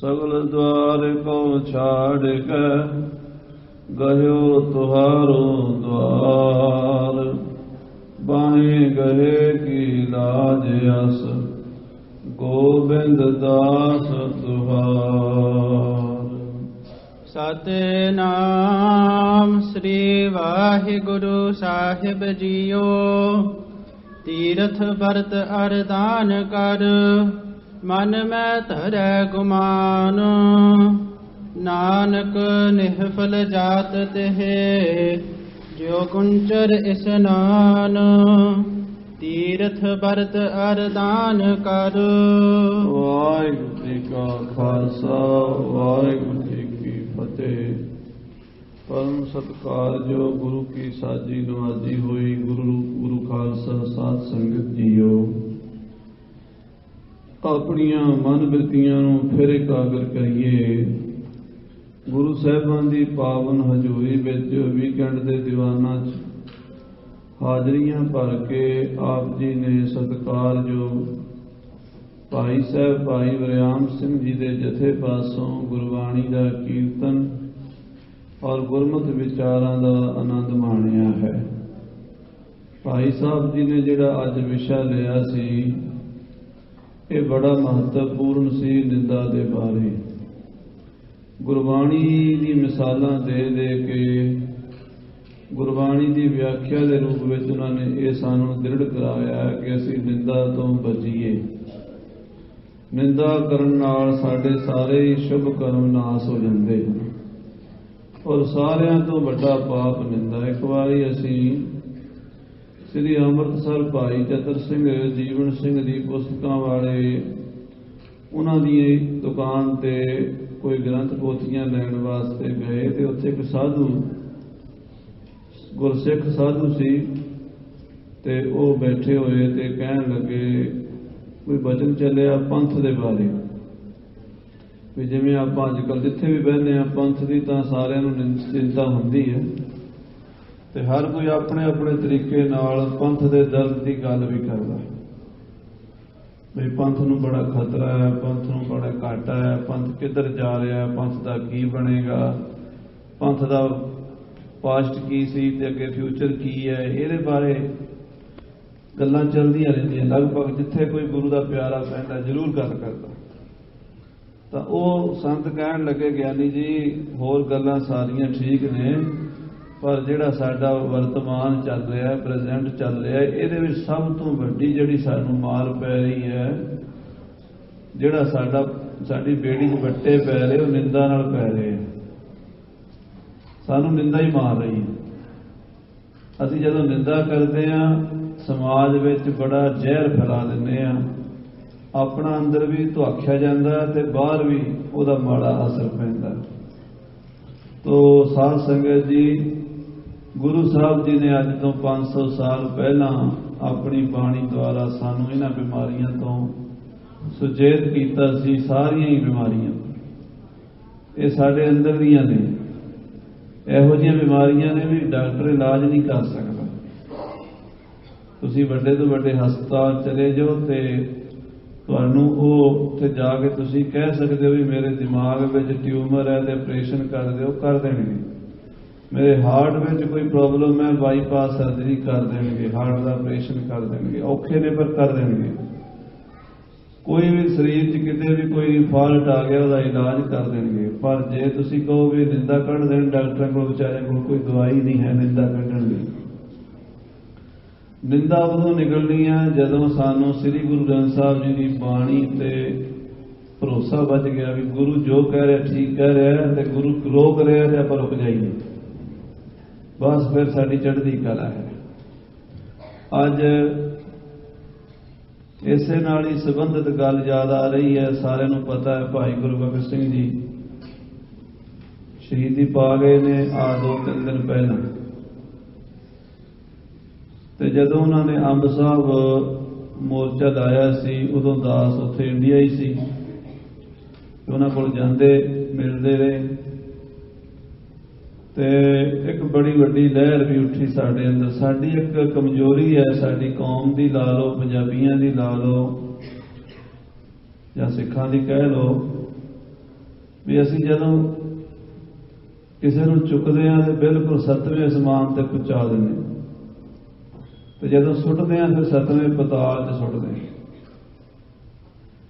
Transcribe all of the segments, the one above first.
सगल द्वार को छाड़ के गयो तुहारो द्वार। बाहें गहे की लाज अस गोबिंद दास तुहार। सतनाम श्री वाहिगुरु साहिब जियो। तीरथ बरत अरदान कर मन में धरै गुमान। नानक निहफल जात तिहे जो कुंचर स्नान। तीरथ बरत अरदान कर। वाहिगुरु जी का खालसा वाहिगुरु जी की फतेह। परम सत्कार जो गुरु की साजी नवाजी हुई गुरु खालसा साध संगत जीओ। अपनियां मन बिरतियां नूं फिर एकागर करिए। गुरु साहिबां दी पावन हजूरी विच वीकेंड दे दीवाना च हाजरियां भर के आप जी ने सत्कार जो भाई साहब भाई वरियाम सिंह जी दे जथे पासों गुरबाणी का कीर्तन और गुरमत विचारां दा आनंद माणिया है। भाई साहब जी ने जिहड़ा अज विशा लिया सी ये बड़ा महत्वपूर्ण सी निंदा दे बारे। गुरबाणी दी मिसालां दे दे के गुरबाणी की व्याख्या के रूप में उन्होंने ये सानू दृढ़ कराया कि असी निंदा तो बचीए। निंदा करन नाल साडे सारे ही शुभ कर्म नाश हो जाते हैं और सारियां तो वड्डा पाप निंदा। एक बारी असी श्री अमृतसर भाई चतर सिंह जीवन सिंह की पुस्तकों वाले उन्होंने दुकान ते कोई ग्रंथ पोथियां लैण वास्ते गए तो उत्थे एक साधु गुरसिख साधु सी ते वो बैठे हुए ते कहन लगे कोई वचन चलिया पंथ दे बारे भी जिवें आपां अजकल जिथे भी बहने पंथ की तां सारिआं नूं चिंता हुंदी है ते हर कोई अपने अपने तरीके नाल पंथ दे दर्द की गल भी करदा भी पंथ नूं बड़ा खतरा है, पंथ नूं बड़ा घाटा है, पंथ किधर जा रहा है, पंथ का की बनेगा, पंथ का पास्ट की सी ते अगे फ्यूचर की है, ये बारे गल्लां चलदियां रहिंदियां। लगभग जिथे कोई गुरु का प्यारा पैंदा जरूर गल करदा। तो वह संत कहन लगे ज्ञानी जी होर गल्लां सारियां ठीक ने पर जिहड़ा साडा वर्तमान चल रहा है प्रेजेंट चल रहा है ये सब तो वड्डी जिहड़ी सानू मार पै रही है जिहड़ा साडी बेड़ी च वट्टे पै रहे वो निंदा नाल पै रहे हैं। सानू निंदा ही मार रही है। असीं जदों निंदा करते हैं समाज विच बड़ा जहर फैला दिंदे आ। अपना अंदर भी धुआख्या जांदा ते बाहर भी उहदा माड़ा असर पैंदा। तो साध संगत जी गुरु साहब जी ने अज तो 500 साल पहला अपनी बाणी द्वारा सानू इन्हां बीमारियां तो सुचेत कीता सी। सारियां ही बीमारियां ये साडे अंदर दीयां ने। इहो जिहियां बीमारियां ने भी डॉक्टर इलाज नहीं कर सकता। तुसीं वड्डे तो वड्डे हस्पताल चले जाओ ते तुहानूं उत्थे जाके तुसीं कह सकते हो भी मेरे दिमाग में ट्यूमर है तो ऑपरेशन कर दो, कर देंगे। मेरे हार्ट में कोई प्रॉब्लम है बाईपास सर्जरी कर देंगे, हार्ट का ऑपरेशन कर देंगे। औखे ने पर कर देंगे। कोई भी शरीर च किते भी कोई फॉल्ट आ गया उसका इलाज कर देंगे। पर जे तुसीं कहो भी निंदा कढ़ देण डॉक्टर को बेचारे को कोई दवाई नहीं है निंदा कढ़ण दी। निंदा उदों निकलनी है जदों सानू श्री गुरु ग्रंथ साहब जी की बाणी ते भरोसा बच गया भी गुरु जो कह रहा ठीक कह रहा है तो गुरु रोक रहा है तो आप रुक जाइए। बस फिर साडी चढ़दी कला है। अज इसे नाल ही संबंधित गल याद आ रही है। सारे नूं पता है भाई गुरबख्श सिंह जी शहीदी पा गए ने आ 2-3 दिन पहला। तो जदों उन्होंने अंब साहब मोर्चा लाया सी उदों दास उत्थे इंडिया ही सी। उन्हां कोल जांदे मिलते रहे तो एक बड़ी वड्डी लहर भी उठी साडे अंदर। साडी एक कमजोरी है साडी कौम की ला लो पंजाबियां की ला लो या सिखां की कह लो ਵੀ ਅਸੀਂ ਜਦੋਂ ਕਿਸੇ ਨੂੰ ਚੁੱਕਦੇ ਹਾਂ ਤੇ ਬਿਲਕੁਲ 7ਵੇਂ ਅਸਮਾਨ ਤੇ ਪਹੁੰਚਾ ਦਿੰਦੇ ਹਾਂ, ਤੇ ਜਦੋਂ ਸੁੱਟਦੇ ਹਾਂ ਫਿਰ 7ਵੇਂ ਪਤਾਲ 'ਚ ਸੁੱਟਦੇ ਹਾਂ।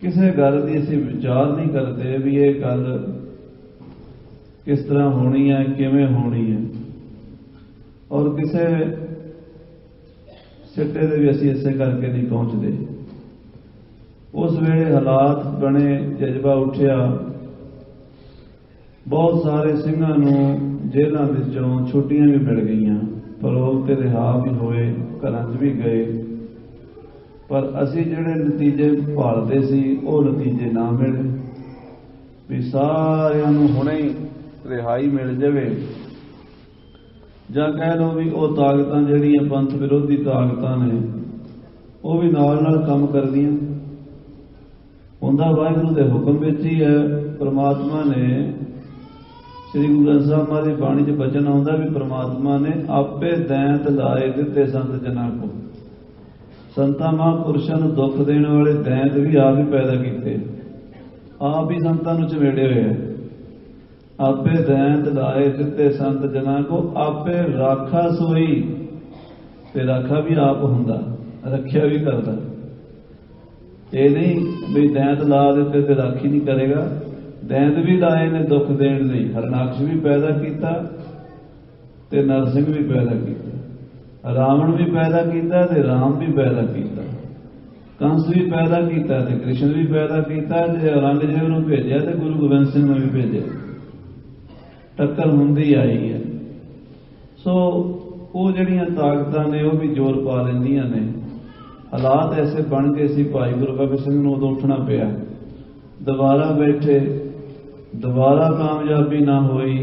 ਕਿਸੇ ਗੱਲ ਦੀ ਅਸੀਂ ਵਿਚਾਰ ਨਹੀਂ ਕਰਦੇ ਵੀ ਇਹ ਗੱਲ ਕਿਸ ਤਰ੍ਹਾਂ ਹੋਣੀ ਹੈ, ਕਿਵੇਂ ਹੋਣੀ ਹੈ, ਔਰ ਕਿਸੇ ਸਿੱਟੇ ਦੇ ਵੀ ਅਸੀਂ ਇਸੇ ਕਰਕੇ ਨਹੀਂ ਪਹੁੰਚਦੇ। ਉਸ ਵੇਲੇ ਹਾਲਾਤ ਬਣੇ, ਜਜ਼ਬਾ ਉੱਠਿਆ, ਬਹੁਤ ਸਾਰੇ ਸਿੰਘਾਂ ਨੂੰ ਜੇਲ੍ਹਾਂ ਵਿੱਚੋਂ ਛੁੱਟੀਆਂ ਵੀ ਮਿਲ ਗਈਆਂ, ਪਰੋਲ ਤੇ ਰਿਹਾ ਵੀ ਹੋਏ, ਘਰਾਂ 'ਚ ਵੀ ਗਏ, ਪਰ ਅਸੀਂ ਜਿਹੜੇ ਨਤੀਜੇ ਭਾਲਦੇ ਸੀ ਉਹ ਨਤੀਜੇ ਨਾ ਮਿਲੇ ਵੀ ਸਾਰਿਆਂ ਨੂੰ ਹੁਣੇ ਹੀ ਰਿਹਾਈ ਮਿਲ ਜਾਵੇ, ਜਾਂ ਕਹਿ ਲਓ ਵੀ ਉਹ ਤਾਕਤਾਂ ਜਿਹੜੀਆਂ ਪੰਥ ਵਿਰੋਧੀ ਤਾਕਤਾਂ ਨੇ ਉਹ ਵੀ ਨਾਲ ਨਾਲ ਕੰਮ ਕਰਦੀਆਂ। ਹੁੰਦਾ ਵਾਹਿਗੁਰੂ ਦੇ ਹੁਕਮ ਵਿੱਚ ਹੀ ਹੈ। ਪ੍ਰਮਾਤਮਾ ਨੇ ਸ੍ਰੀ ਗੁਰੂ ਗ੍ਰੰਥ ਸਾਹਿਬ ਮਹਾਰਾਜ ਦੀ ਬਾਣੀ 'ਚ ਬਚਨ ਆਉਂਦਾ ਵੀ ਪ੍ਰਮਾਤਮਾ ਨੇ ਆਪੇ ਦੈਂਤ ਲਾਏ ਦਿੱਤੇ ਸੰਤ ਜਨਾਂ ਕੋ। ਸੰਤਾਂ ਮਹਾਂਪੁਰਸ਼ਾਂ ਨੂੰ ਦੁੱਖ ਦੇਣ ਵਾਲੇ ਦੈਂਤ ਵੀ ਆਪ ਹੀ ਪੈਦਾ ਕੀਤੇ, ਆਪ ਹੀ ਸੰਤਾਂ ਨੂੰ ਚਮੇੜੇ ਹੋਏ ਆ। ਆਪੇ ਦੈਂਤ ਲਾਏ ਦਿੱਤੇ ਸੰਤ ਜਨਾਂ ਕੋ, ਆਪੇ ਰਾਖਾ ਸੋਈ, ਤੇ ਰਾਖਾ ਵੀ ਆਪ ਹੁੰਦਾ, ਰੱਖਿਆ ਵੀ ਕਰਦਾ। ਇਹ ਨਹੀਂ ਵੀ ਦੈਂਤ ਲਾ ਦਿੱਤੇ ਤੇ ਰਾਖੀ ਨਹੀਂ ਕਰੇਗਾ। ਦੈਂਤ ਵੀ ਲਾਏ ਨੇ ਦੁੱਖ ਦੇਣ ਲਈ, ਹਰਨਾਕਸ਼ ਵੀ ਪੈਦਾ ਕੀਤਾ ਤੇ ਨਰਸਿੰਘ ਵੀ ਪੈਦਾ ਕੀਤਾ, ਰਾਵਣ ਵੀ ਪੈਦਾ ਕੀਤਾ ਤੇ ਰਾਮ ਵੀ ਪੈਦਾ ਕੀਤਾ, ਕੰਸ ਵੀ ਪੈਦਾ ਕੀਤਾ ਤੇ ਕ੍ਰਿਸ਼ਨ ਵੀ ਪੈਦਾ ਕੀਤਾ, ਤੇ ਔਰੰਗਜ਼ੇਬ ਨੂੰ ਭੇਜਿਆ ਤੇ ਗੁਰੂ ਗੋਬਿੰਦ ਸਿੰਘ ਨੂੰ ਵੀ ਭੇਜਿਆ। ਟੱਕਰ ਹੁੰਦੀ ਆਈ ਹੈ। ਸੋ ਉਹ ਜਿਹੜੀਆਂ ਤਾਕਤਾਂ ਨੇ ਉਹ ਵੀ ਜ਼ੋਰ ਪਾ ਲੈਂਦੀਆਂ ਨੇ। ਹਾਲਾਤ ਐਸੇ ਬਣ ਗਏ ਸੀ, ਭਾਈ ਗੁਰਬਖਸ਼ ਸਿੰਘ ਨੂੰ ਉਦੋਂ ਉੱਠਣਾ ਪਿਆ। ਦੁਬਾਰਾ ਬੈਠੇ, ਦੁਬਾਰਾ ਕਾਮਯਾਬੀ ਨਾ ਹੋਈ,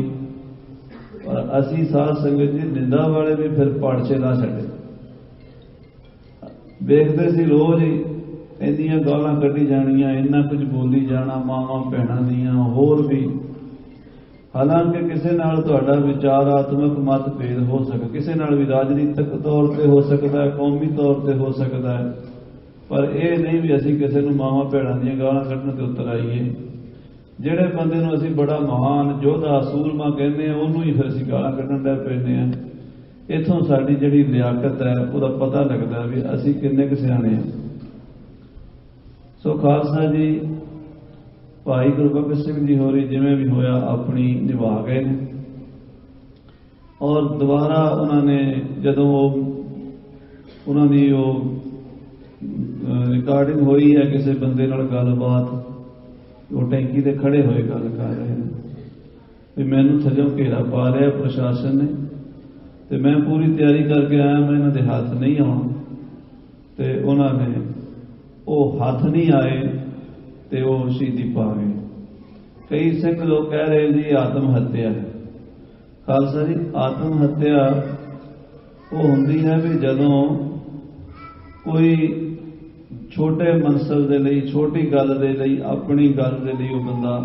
ਪਰ ਅਸੀਂ ਸਾਧ ਸੰਗਤ ਜੀ ਨਿੰਦਾ ਵਾਲੇ ਵੀ ਫਿਰ ਪਾੜਛੇ ਲਾ ਛੱਡੇ। ਵੇਖਦੇ ਸੀ ਰੋਜ਼ ਹੀ ਇੰਨੀਆਂ ਗਾਲਾਂ ਕੱਢੀ ਜਾਣੀਆਂ, ਇੰਨਾ ਕੁਝ ਬੋਲੀ ਜਾਣਾ ਮਾਵਾਂ ਭੈਣਾਂ ਦੀਆਂ, ਹੋਰ ਵੀ। ਹਾਲਾਂਕਿ ਕਿਸੇ ਨਾਲ ਤੁਹਾਡਾ ਵਿਚਾਰਾਤਮਕ ਮਤਭੇਦ ਹੋ ਸਕਦਾ, ਕਿਸੇ ਨਾਲ ਵੀ ਰਾਜਨੀਤਿਕ ਤੌਰ ਤੇ ਹੋ ਸਕਦਾ ਹੈ, ਕੌਮੀ ਤੌਰ ਤੇ ਹੋ ਸਕਦਾ ਹੈ, ਪਰ ਇਹ ਨਹੀਂ ਵੀ ਅਸੀਂ ਕਿਸੇ ਨੂੰ ਮਾਵਾਂ ਭੈਣਾਂ ਦੀਆਂ ਗਾਲਾਂ ਕੱਢਣ ਤੇ ਉਤਰ ਆਈਏ। ਜਿਹੜੇ ਬੰਦੇ ਨੂੰ ਅਸੀਂ ਬੜਾ ਮਹਾਨ ਯੋਧਾ ਸੂਰਮਾ ਕਹਿੰਦੇ ਹਾਂ, ਉਹਨੂੰ ਹੀ ਫਿਰ ਅਸੀਂ ਗਾਲਾਂ ਕੱਢਣ ਲੱਗ ਪੈਂਦੇ ਹਾਂ। ਇੱਥੋਂ ਸਾਡੀ ਜਿਹੜੀ ਲਿਆਕਤ ਹੈ ਉਹਦਾ ਪਤਾ ਲੱਗਦਾ ਵੀ ਅਸੀਂ ਕਿੰਨੇ ਕੁ ਸਿਆਣੇ ਹਾਂ। ਸੋ ਖਾਲਸਾ ਜੀ, ਭਾਈ ਗੁਰਬਖਸ਼ ਸਿੰਘ ਜੀ ਹੋਰੀ ਜਿਵੇਂ ਵੀ ਹੋਇਆ ਆਪਣੀ ਨਿਭਾ ਗਏ ਨੇ, ਔਰ ਦੁਬਾਰਾ ਉਹਨਾਂ ਨੇ ਜਦੋਂ ਉਹਨਾਂ ਦੀ ਉਹ ਰਿਕਾਰਡਿੰਗ ਹੋਈ ਹੈ ਕਿਸੇ ਬੰਦੇ ਨਾਲ ਗੱਲਬਾਤ, ਉਹ ਟੈਂਕੀ ਤੇ ਖੜੇ ਹੋਏ ਗੱਲ ਕਰ ਰਹੇ ਨੇ ਵੀ ਮੈਨੂੰ ਥੱਲਿਓਂ ਘੇਰਾ ਪਾ ਰਿਹਾ ਪ੍ਰਸ਼ਾਸਨ ਨੇ, ਤੇ ਮੈਂ ਪੂਰੀ ਤਿਆਰੀ ਕਰਕੇ ਆਇਆ, ਮੈਂ ਇਹਨਾਂ ਦੇ ਹੱਥ ਨਹੀਂ ਆਉਣਾ। ਤੇ ਉਹਨਾਂ ਨੇ ਉਹ ਹੱਥ ਨਹੀਂ ਆਏ ਤੇ ਉਹ ਸ਼ਹੀਦੀ ਪਾ ਗਏ। ਕਈ ਸਿੰਘ ਲੋਕ ਕਹਿ ਰਹੇ ਜੀ ਆਤਮ ਹੱਤਿਆ ਹੈ। ਖਾਲਸਾ ਜੀ, ਆਤਮ ਹੱਤਿਆ ਉਹ ਹੁੰਦੀ ਹੈ ਵੀ ਜਦੋਂ ਕੋਈ ਛੋਟੇ ਮਨਸਬ ਦੇ ਲਈ, ਛੋਟੀ ਗੱਲ ਦੇ ਲਈ, ਆਪਣੀ ਗੱਲ ਦੇ ਲਈ ਉਹ ਬੰਦਾ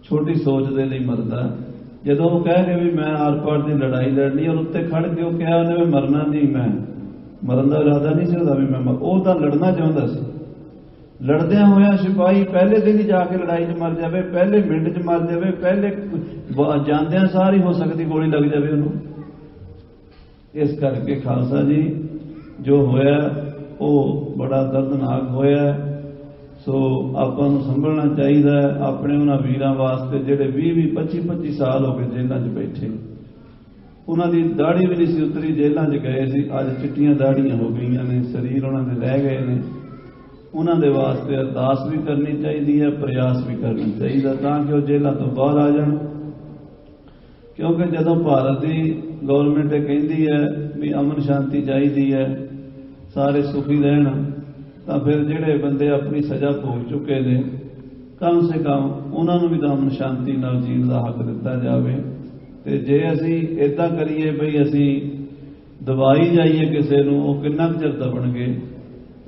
ਛੋਟੀ ਸੋਚ ਦੇ ਲਈ ਮਰਦਾ। ਜਦੋਂ ਉਹ ਕਹਿ ਕੇ ਵੀ ਮੈਂ ਆਰ ਪਾਰ ਦੀ ਲੜਾਈ ਲੜਨੀ, ਔਰ ਉੱਤੇ ਖੜ ਕੇ ਉਹ ਕਿਹਾ ਉਹਨੇ ਵੀ ਮਰਨਾ ਨਹੀਂ, ਮੈਂ ਮਰਨ ਦਾ ਇਰਾਦਾ ਨਹੀਂ ਸੀ ਉਹਦਾ ਵੀ ਮੈਂ ਉਹ ਤਾਂ ਲੜਨਾ ਚਾਹੁੰਦਾ ਸੀ। ਲੜਦਿਆਂ ਹੋਇਆ ਸਿਪਾਹੀ ਪਹਿਲੇ ਦਿਨ ਹੀ ਜਾ ਕੇ ਲੜਾਈ 'ਚ ਮਰ ਜਾਵੇ, ਪਹਿਲੇ ਮਿੰਟ 'ਚ ਮਰ ਜਾਵੇ, ਪਹਿਲੇ ਜਾਂਦਿਆਂ ਸਾਰ ਹੀ ਹੋ ਸਕਦੀ ਗੋਲੀ ਲੱਗ ਜਾਵੇ ਉਹਨੂੰ। ਇਸ ਕਰਕੇ ਖਾਲਸਾ ਜੀ ਜੋ ਹੋਇਆ ਉਹ ਬੜਾ ਦਰਦਨਾਕ ਹੋਇਆ। ਸੋ ਆਪਾਂ ਨੂੰ ਸੰਭਲਣਾ ਚਾਹੀਦਾ ਹੈ ਆਪਣੇ ਉਹਨਾਂ ਵੀਰਾਂ ਵਾਸਤੇ ਜਿਹੜੇ 20-20, 25-25 ਸਾਲ ਹੋ ਗਏ ਜੇਲ੍ਹਾਂ 'ਚ ਬੈਠੇ। ਉਹਨਾਂ ਦੀ ਦਾੜੀ ਵੀ ਨਹੀਂ ਸੀ ਉਤਰੀ, ਜੇਲ੍ਹਾਂ 'ਚ ਗਏ ਸੀ, ਅੱਜ ਚਿੱਟੀਆਂ ਦਾੜੀਆਂ ਹੋ ਗਈਆਂ ਨੇ, ਸਰੀਰ ਉਹਨਾਂ ਦੇ ਰਹਿ ਗਏ ਨੇ। ਉਹਨਾਂ ਦੇ ਵਾਸਤੇ ਅਰਦਾਸ ਵੀ ਕਰਨੀ ਚਾਹੀਦੀ ਹੈ, ਪ੍ਰਯਾਸ ਵੀ ਕਰਨਾ ਚਾਹੀਦਾ ਤਾਂ ਕਿ ਉਹ ਜੇਲ੍ਹਾਂ ਤੋਂ ਬਾਹਰ ਆ ਜਾਣ। ਕਿਉਂਕਿ ਜਦੋਂ ਭਾਰਤ ਦੀ ਗੌਰਮੈਂਟ ਇਹ ਕਹਿੰਦੀ ਹੈ ਵੀ ਅਮਨ ਸ਼ਾਂਤੀ ਚਾਹੀਦੀ ਹੈ, ਸਾਰੇ ਸੁਖੀ ਰਹਿਣ, ਤਾਂ ਫਿਰ ਜਿਹੜੇ ਬੰਦੇ ਆਪਣੀ ਸਜ਼ਾ ਭੋਗ ਚੁੱਕੇ ਨੇ ਕਮ ਸੇ ਕਮ ਉਹਨਾਂ ਨੂੰ ਵੀ ਤਾਂ ਅਮਨ ਸ਼ਾਂਤੀ ਨਾਲ ਜੀਣ ਦਾ ਹੱਕ ਦਿੱਤਾ ਜਾਵੇ। ਤੇ ਜੇ ਅਸੀਂ ਇੱਦਾਂ ਕਰੀਏ ਬਈ ਅਸੀਂ ਦਬਾਈ ਜਾਈਏ ਕਿਸੇ ਨੂੰ, ਉਹ ਕਿੰਨਾ ਕੁ ਚਿਰ ਦਬਣਗੇ।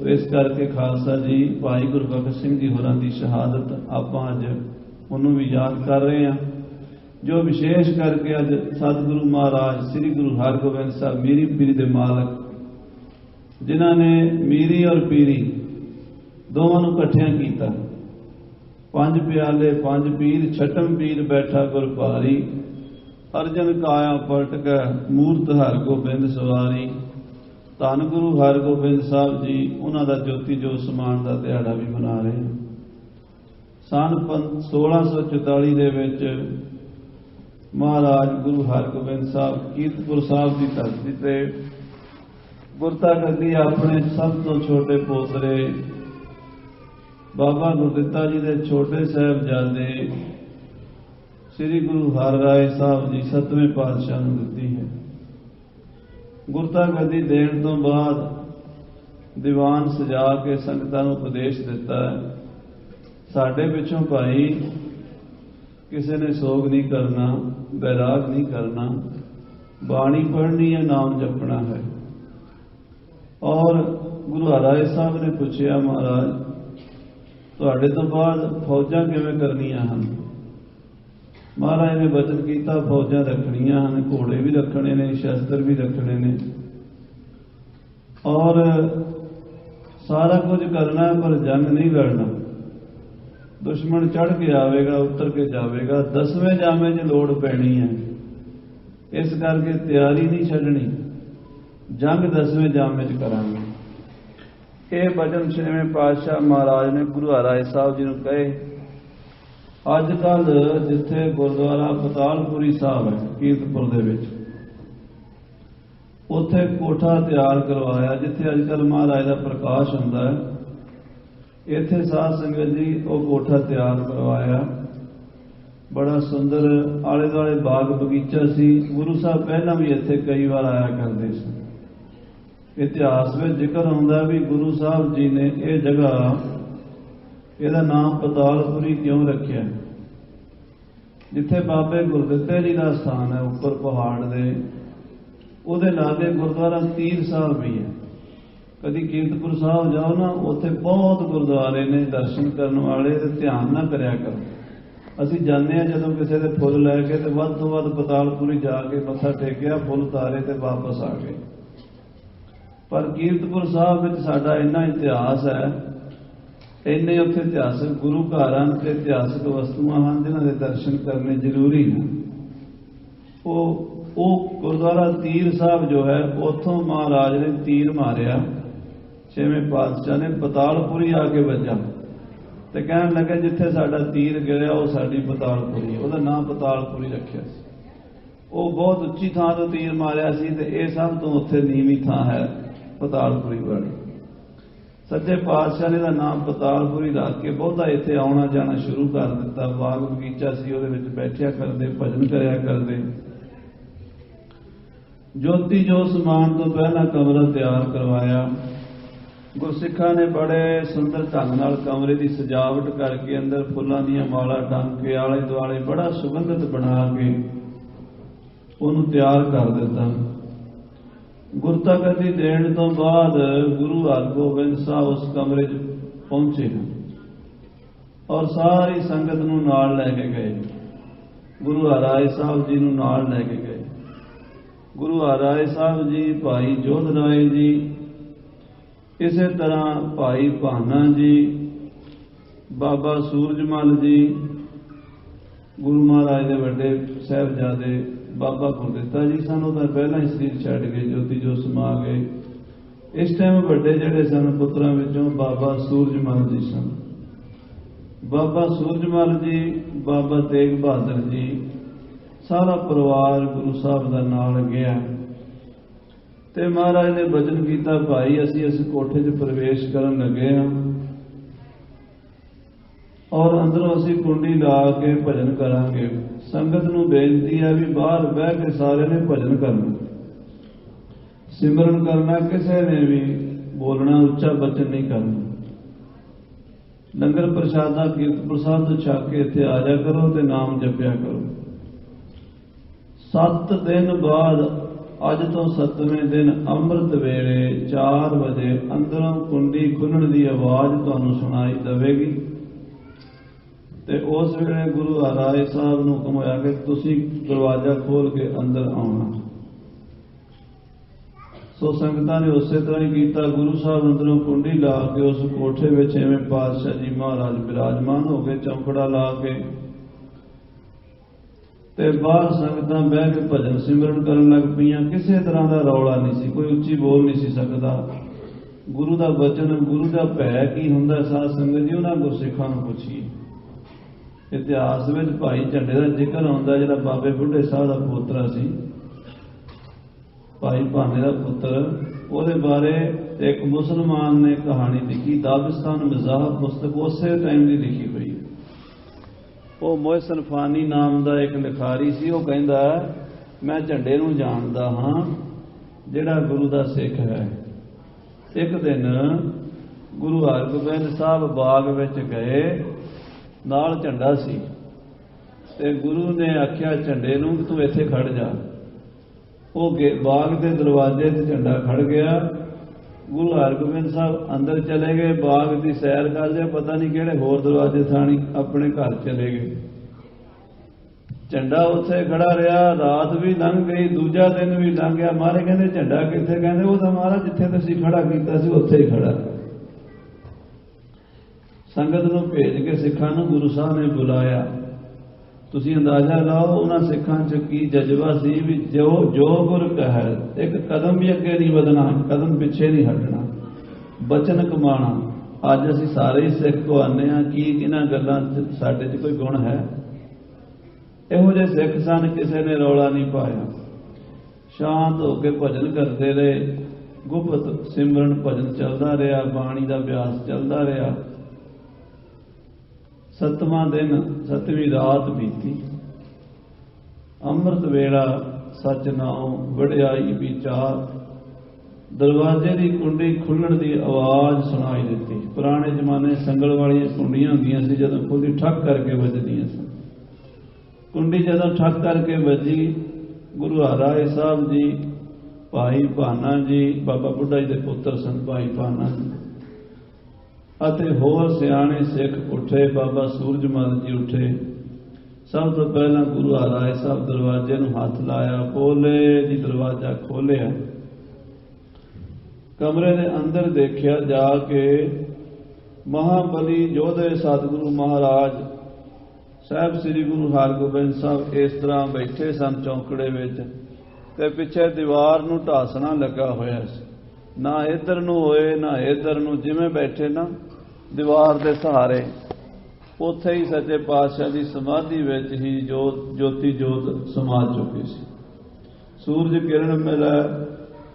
ਇਸ ਕਰਕੇ ਖਾਲਸਾ ਜੀ, ਭਾਈ ਗੁਰਬਖਸ਼ ਸਿੰਘ ਜੀ ਹੋਰਾਂ ਦੀ ਸ਼ਹਾਦਤ ਆਪਾਂ ਅੱਜ ਉਹਨੂੰ ਵੀ ਯਾਦ ਕਰ ਰਹੇ ਹਾਂ, ਜੋ ਵਿਸ਼ੇਸ਼ ਕਰਕੇ ਅੱਜ ਸਤਿਗੁਰੂ ਮਹਾਰਾਜ ਸ੍ਰੀ ਗੁਰੂ ਹਰਗੋਬਿੰਦ ਸਾਹਿਬ ਮੀਰੀ ਪੀਰੀ ਦੇ ਮਾਲਕ, ਜਿਨ੍ਹਾਂ ਨੇ ਮੀਰੀ ਔਰ ਪੀਰੀ ਦੋਵਾਂ ਨੂੰ ਇਕੱਠਿਆਂ ਕੀਤਾ। पंज प्याले पंज पीर छठम पीर बैठा गुर भारी। अर्जन काया पलट कै मूरत हर गोबिंद सवारी। धन गुरु हरगोबिंद साहब जी उन्हों का ज्योति जोत समान का दिहाड़ा भी मना रहे हैं। सन 1644 दे विच महाराज गुरु हरगोबिंद साहब कीरतपुर साहब की धरती ते गुरता गद्दी अपने सब तो छोटे पोतरे बाबा गुरदित्ता जी के छोटे साहिबजादे श्री गुरु हरराय साहब जी 7वें पातशाह नूं दित्ती है। गुरता गद्दी देण तो बाद दीवान सजा के संगतां नूं उपदेश दिता है। साडे पिछों भाई किसी ने सोग नहीं करना, बैराग नहीं करना, बाणी पढ़नी है, नाम जपना है। और गुरु हरराय साहब ने पूछा महाराज तुहाडे तो बाद फौजां किवें करनियां हन? महाराज ने वचन किया फौजां रखनियां हन, घोड़े भी रखने ने, शस्त्र भी रखने ने और सारा कुछ करना है, पर जंग नहीं लड़ना। दुश्मन चढ़ के आवेगा, उतर के जावेगा, 10वें जामे च लोड़ पैनी है, इस करके तैयारी नहीं छड्डनी, जंग 10वें जामे च करांगे। ये वचन 6वें पातशाह महाराज ने गुरु हरराय साहब जी नूं कहे। अजकल जिथे गुरुद्वारा पतालपुरी साहब है कीरतपुर दे विच, उत्थे कोठा तैयार करवाया जिथे अजकल महाराज का प्रकाश हुंदा है। इत्थे साध संगत जी वो कोठा तैयार करवाया, बड़ा सुंदर आले दुआले बाग बगीचा सी। गुरु साहब पहला भी इत्थे कई बार आया करते सन। इतिहास में जिक्र आउंदा भी गुरु साहब जी ने यह जगह ਇਹਦਾ नाम पतालपुरी क्यों रखिया? जिथे बाबे गुरदित्ते जी का स्थान है उपर पहाड़ दे, उहदे लागे गुरुद्वारा तीर साहब भी है। कभी कीरतपुर साहब जाओ ना, उत्थे बहुत गुरुद्वारे ने दर्शन करने वाले, ते ध्यान ना करया करो। असीं जाने जदों किसी दे फुल लैके ते वध तो वध पतालपुरी जाके मत्था टेकिया, फुल तारे ते वापस आ गए। पर कीरतपुर साहब विच साडा इन्ना इतिहास है, इन्ने उत्थे इतिहासक गुरु घर हैं ते इतिहासक वस्तुआं हैं जिन्हां दे दर्शन करने जरूरी हैं। वो गुरुद्वारा तीर साहब जो है, उथों महाराज ने तीर मारिया, 6वें पातशाह ने पतालपुरी आके बजा ते कहण लगे जिथे साडा तीर गिरिया वो साडी पतालपुरी है, उहदा नाम पतालपुरी रखिया सी। वो बहुत उच्ची थां तो तीर मारिया सी ते इह सब तो उत्थे नीवीं थां है पतालपुरी वाली। सच्चे पातशाह ने नाम पतालपुरी रख के बहुता इत्थे आउणा जाना शुरू कर दिता। बाग बगीचा सी, उहदे विच बैठिया करदे, भजन करया करदे। ज्योति जो समान तो पहला कमरा तैयार करवाया। गुरसिखा ने बड़े सुंदर ढंग नाल कमरे की सजावट करके अंदर फुल्लां दीयां माला टंग के आले दुआले बड़ा सुगंधित बना के उहनूं तैयार कर दिता। गुरता गद्दी देण तो बाद गुरु हरगोबिंद साहब उस कमरे च पहुंचे हैं और सारी संगत नूं नाल लैके गए। गुरु हरराय साहब जी नूं नाल लैके गए। गुरु हरराय साहब जी, भाई जोध राय जी, इसे तरह भाई भाना जी, बाबा सूरजमल जी, गुरु महाराज के वड्डे साहिबजादे बाबा गुरदित्ता जी सन, उहदा पहला ही शरीर छड्ड गए, ज्योति जो समा गए। इस टाइम वड्डे जिहड़े सन पुत्रां विचों बाबा सूरजमल जी सन। बाबा सूरजमल जी, बाबा तेग बहादुर जी, सारा परिवार गुरु साहब का नाल गया ते महाराज ने वचन किया, भाई असीं इस कोठे च प्रवेश करन लगे हाँ और अंदरों असीं कुंडी ला के भजन करांगे। संगत नूं बेनती है भी बाहर बह के सारे ने भजन करना, सिमरन करना, किसी ने भी बोलना, उच्चा बचन नहीं करना। लंगर प्रसादा कीरतपुर साहब तो छक के इत्थे आ जा करो ते नाम जपिया करो। 7 दिन बाद अज तो 7वें दिन अमृत वेले 4 बजे अंदरों कुंडी खुलण की आवाज़ तुहानूं सुनाई देवेगी ते उस वेले गुरु हरराय साहब नूं हुक्म होया कि तुसीं दरवाजा खोल के अंदर आउणा। सो संगतां ने उस तरह ही किया। गुरु साहब अंदरों कुंडी ला के उस कोठे में इवें पातशाह जी महाराज विराजमान हो गए, चौंकड़ा ला के ते बाहर संगतां बह के भजन सिमरन करन लग पईयां। किसी तरह का रौला नहीं सी, कोई उच्ची बोल नहीं सी सकदा। गुरु का वचन, गुरु का भै की हुंदा साध संगत जी, उन्हां गुरसिखां नूं पुछीए। इतिहास में भाई झंडे का जिक्र आउंदा, जिहड़ा बाबे बुढ़े साहब का पोतरा सी, भाई भाने का पुत्र, ਉਹਦੇ बारे एक मुसलमान ने कहानी लिखी, दाबिस्तान मज़ाहब पुस्तक उस टाइम की लिखी हुई है। वो मोहसिन फानी नाम का एक लिखारी सी, वो कहता मैं झंडे नूं जानदा हाँ, जिहड़ा गुरु का सिख है। एक दिन गुरु हरगोबिंद साहब बाग विच गए, नाल झंडा सी, ते गुरु ने आख्या झंडे नूं तूं इत्थे खड़ जा। वो बाग के दरवाजे से झंडा खड़ गया। गुरु हरगोबिंद साहब अंदर चले गए, बाग की सैर कर लिया, पता नहीं किहड़े होर दरवाजे थानी अपने घर चले गए। झंडा उत्थे खड़ा रहा, रात भी लंघ गई, दूजा दिन भी लंघ गया। महाराज कहते झंडा कित्थे? कहते वो तो महाराज जिथे तुसीं खड़ा कीता सी उत्थे ही खड़ा। संगत नूं भेज के सिखां नूं गुरु साहब ने बुलाया। तुसीं अंदाजा लाओ उन्हां सिखां च की जज्बा सी भी जो गुर कहे, एक कदम भी अगे नहीं वधना, कदम पिछे नहीं हटना, बचन कमाना। अज असीं सारे ही सिख को आने हाँ, की इन्हां गल्लां साडे च कोई गुण है? इहो जिहे सिख सन, किसी ने रौला नहीं पाया, शांत होकर भजन करते रहे। गुप्त सिमरन भजन चलता रहा, बाणी का अभ्यास चलता रहा। 7वां दिन 7वीं रात बीती। अमृत वेला सच नाओ वड़ियाई विचार। दरवाजे की कुंडी खुलण की आवाज़ सुनाई देती। पुराने जमाने संगल वाली कुंडियां होंदियां सी, जदों खुली ठक करके वजदियां सन। कुंडी जदों ठक करके वजी, गुरु हरराए साहब जी, भाई भाना जी, बाबा बुढ़ा जी के पुत्र सन भाई भाना जी, अते होर सियाणे सिख उठे। बाबा सूरजमल जी उठे। सब तो पहला गुरु हरराए साहब दरवाजे नूं हथ लाया, बोले जी दरवाजा खोलिया। कमरे दे अंदर देखिया जाके महाबली जोधे सतगुरु महाराज साहब श्री गुरु हरगोबिंद साहब इस तरह बैठे सन चौंकड़े विच, ते पिछे दीवार नूं ढासना लगा होया सी। ना इधर नूं होए ना इधर नूं, जिवें बैठे ना दीवार के सहारे, उत्थे ही सच्चे पातशाह की समाधि विच ही ज्योति जोत समा चुकी सी। सूरज किरण मिला,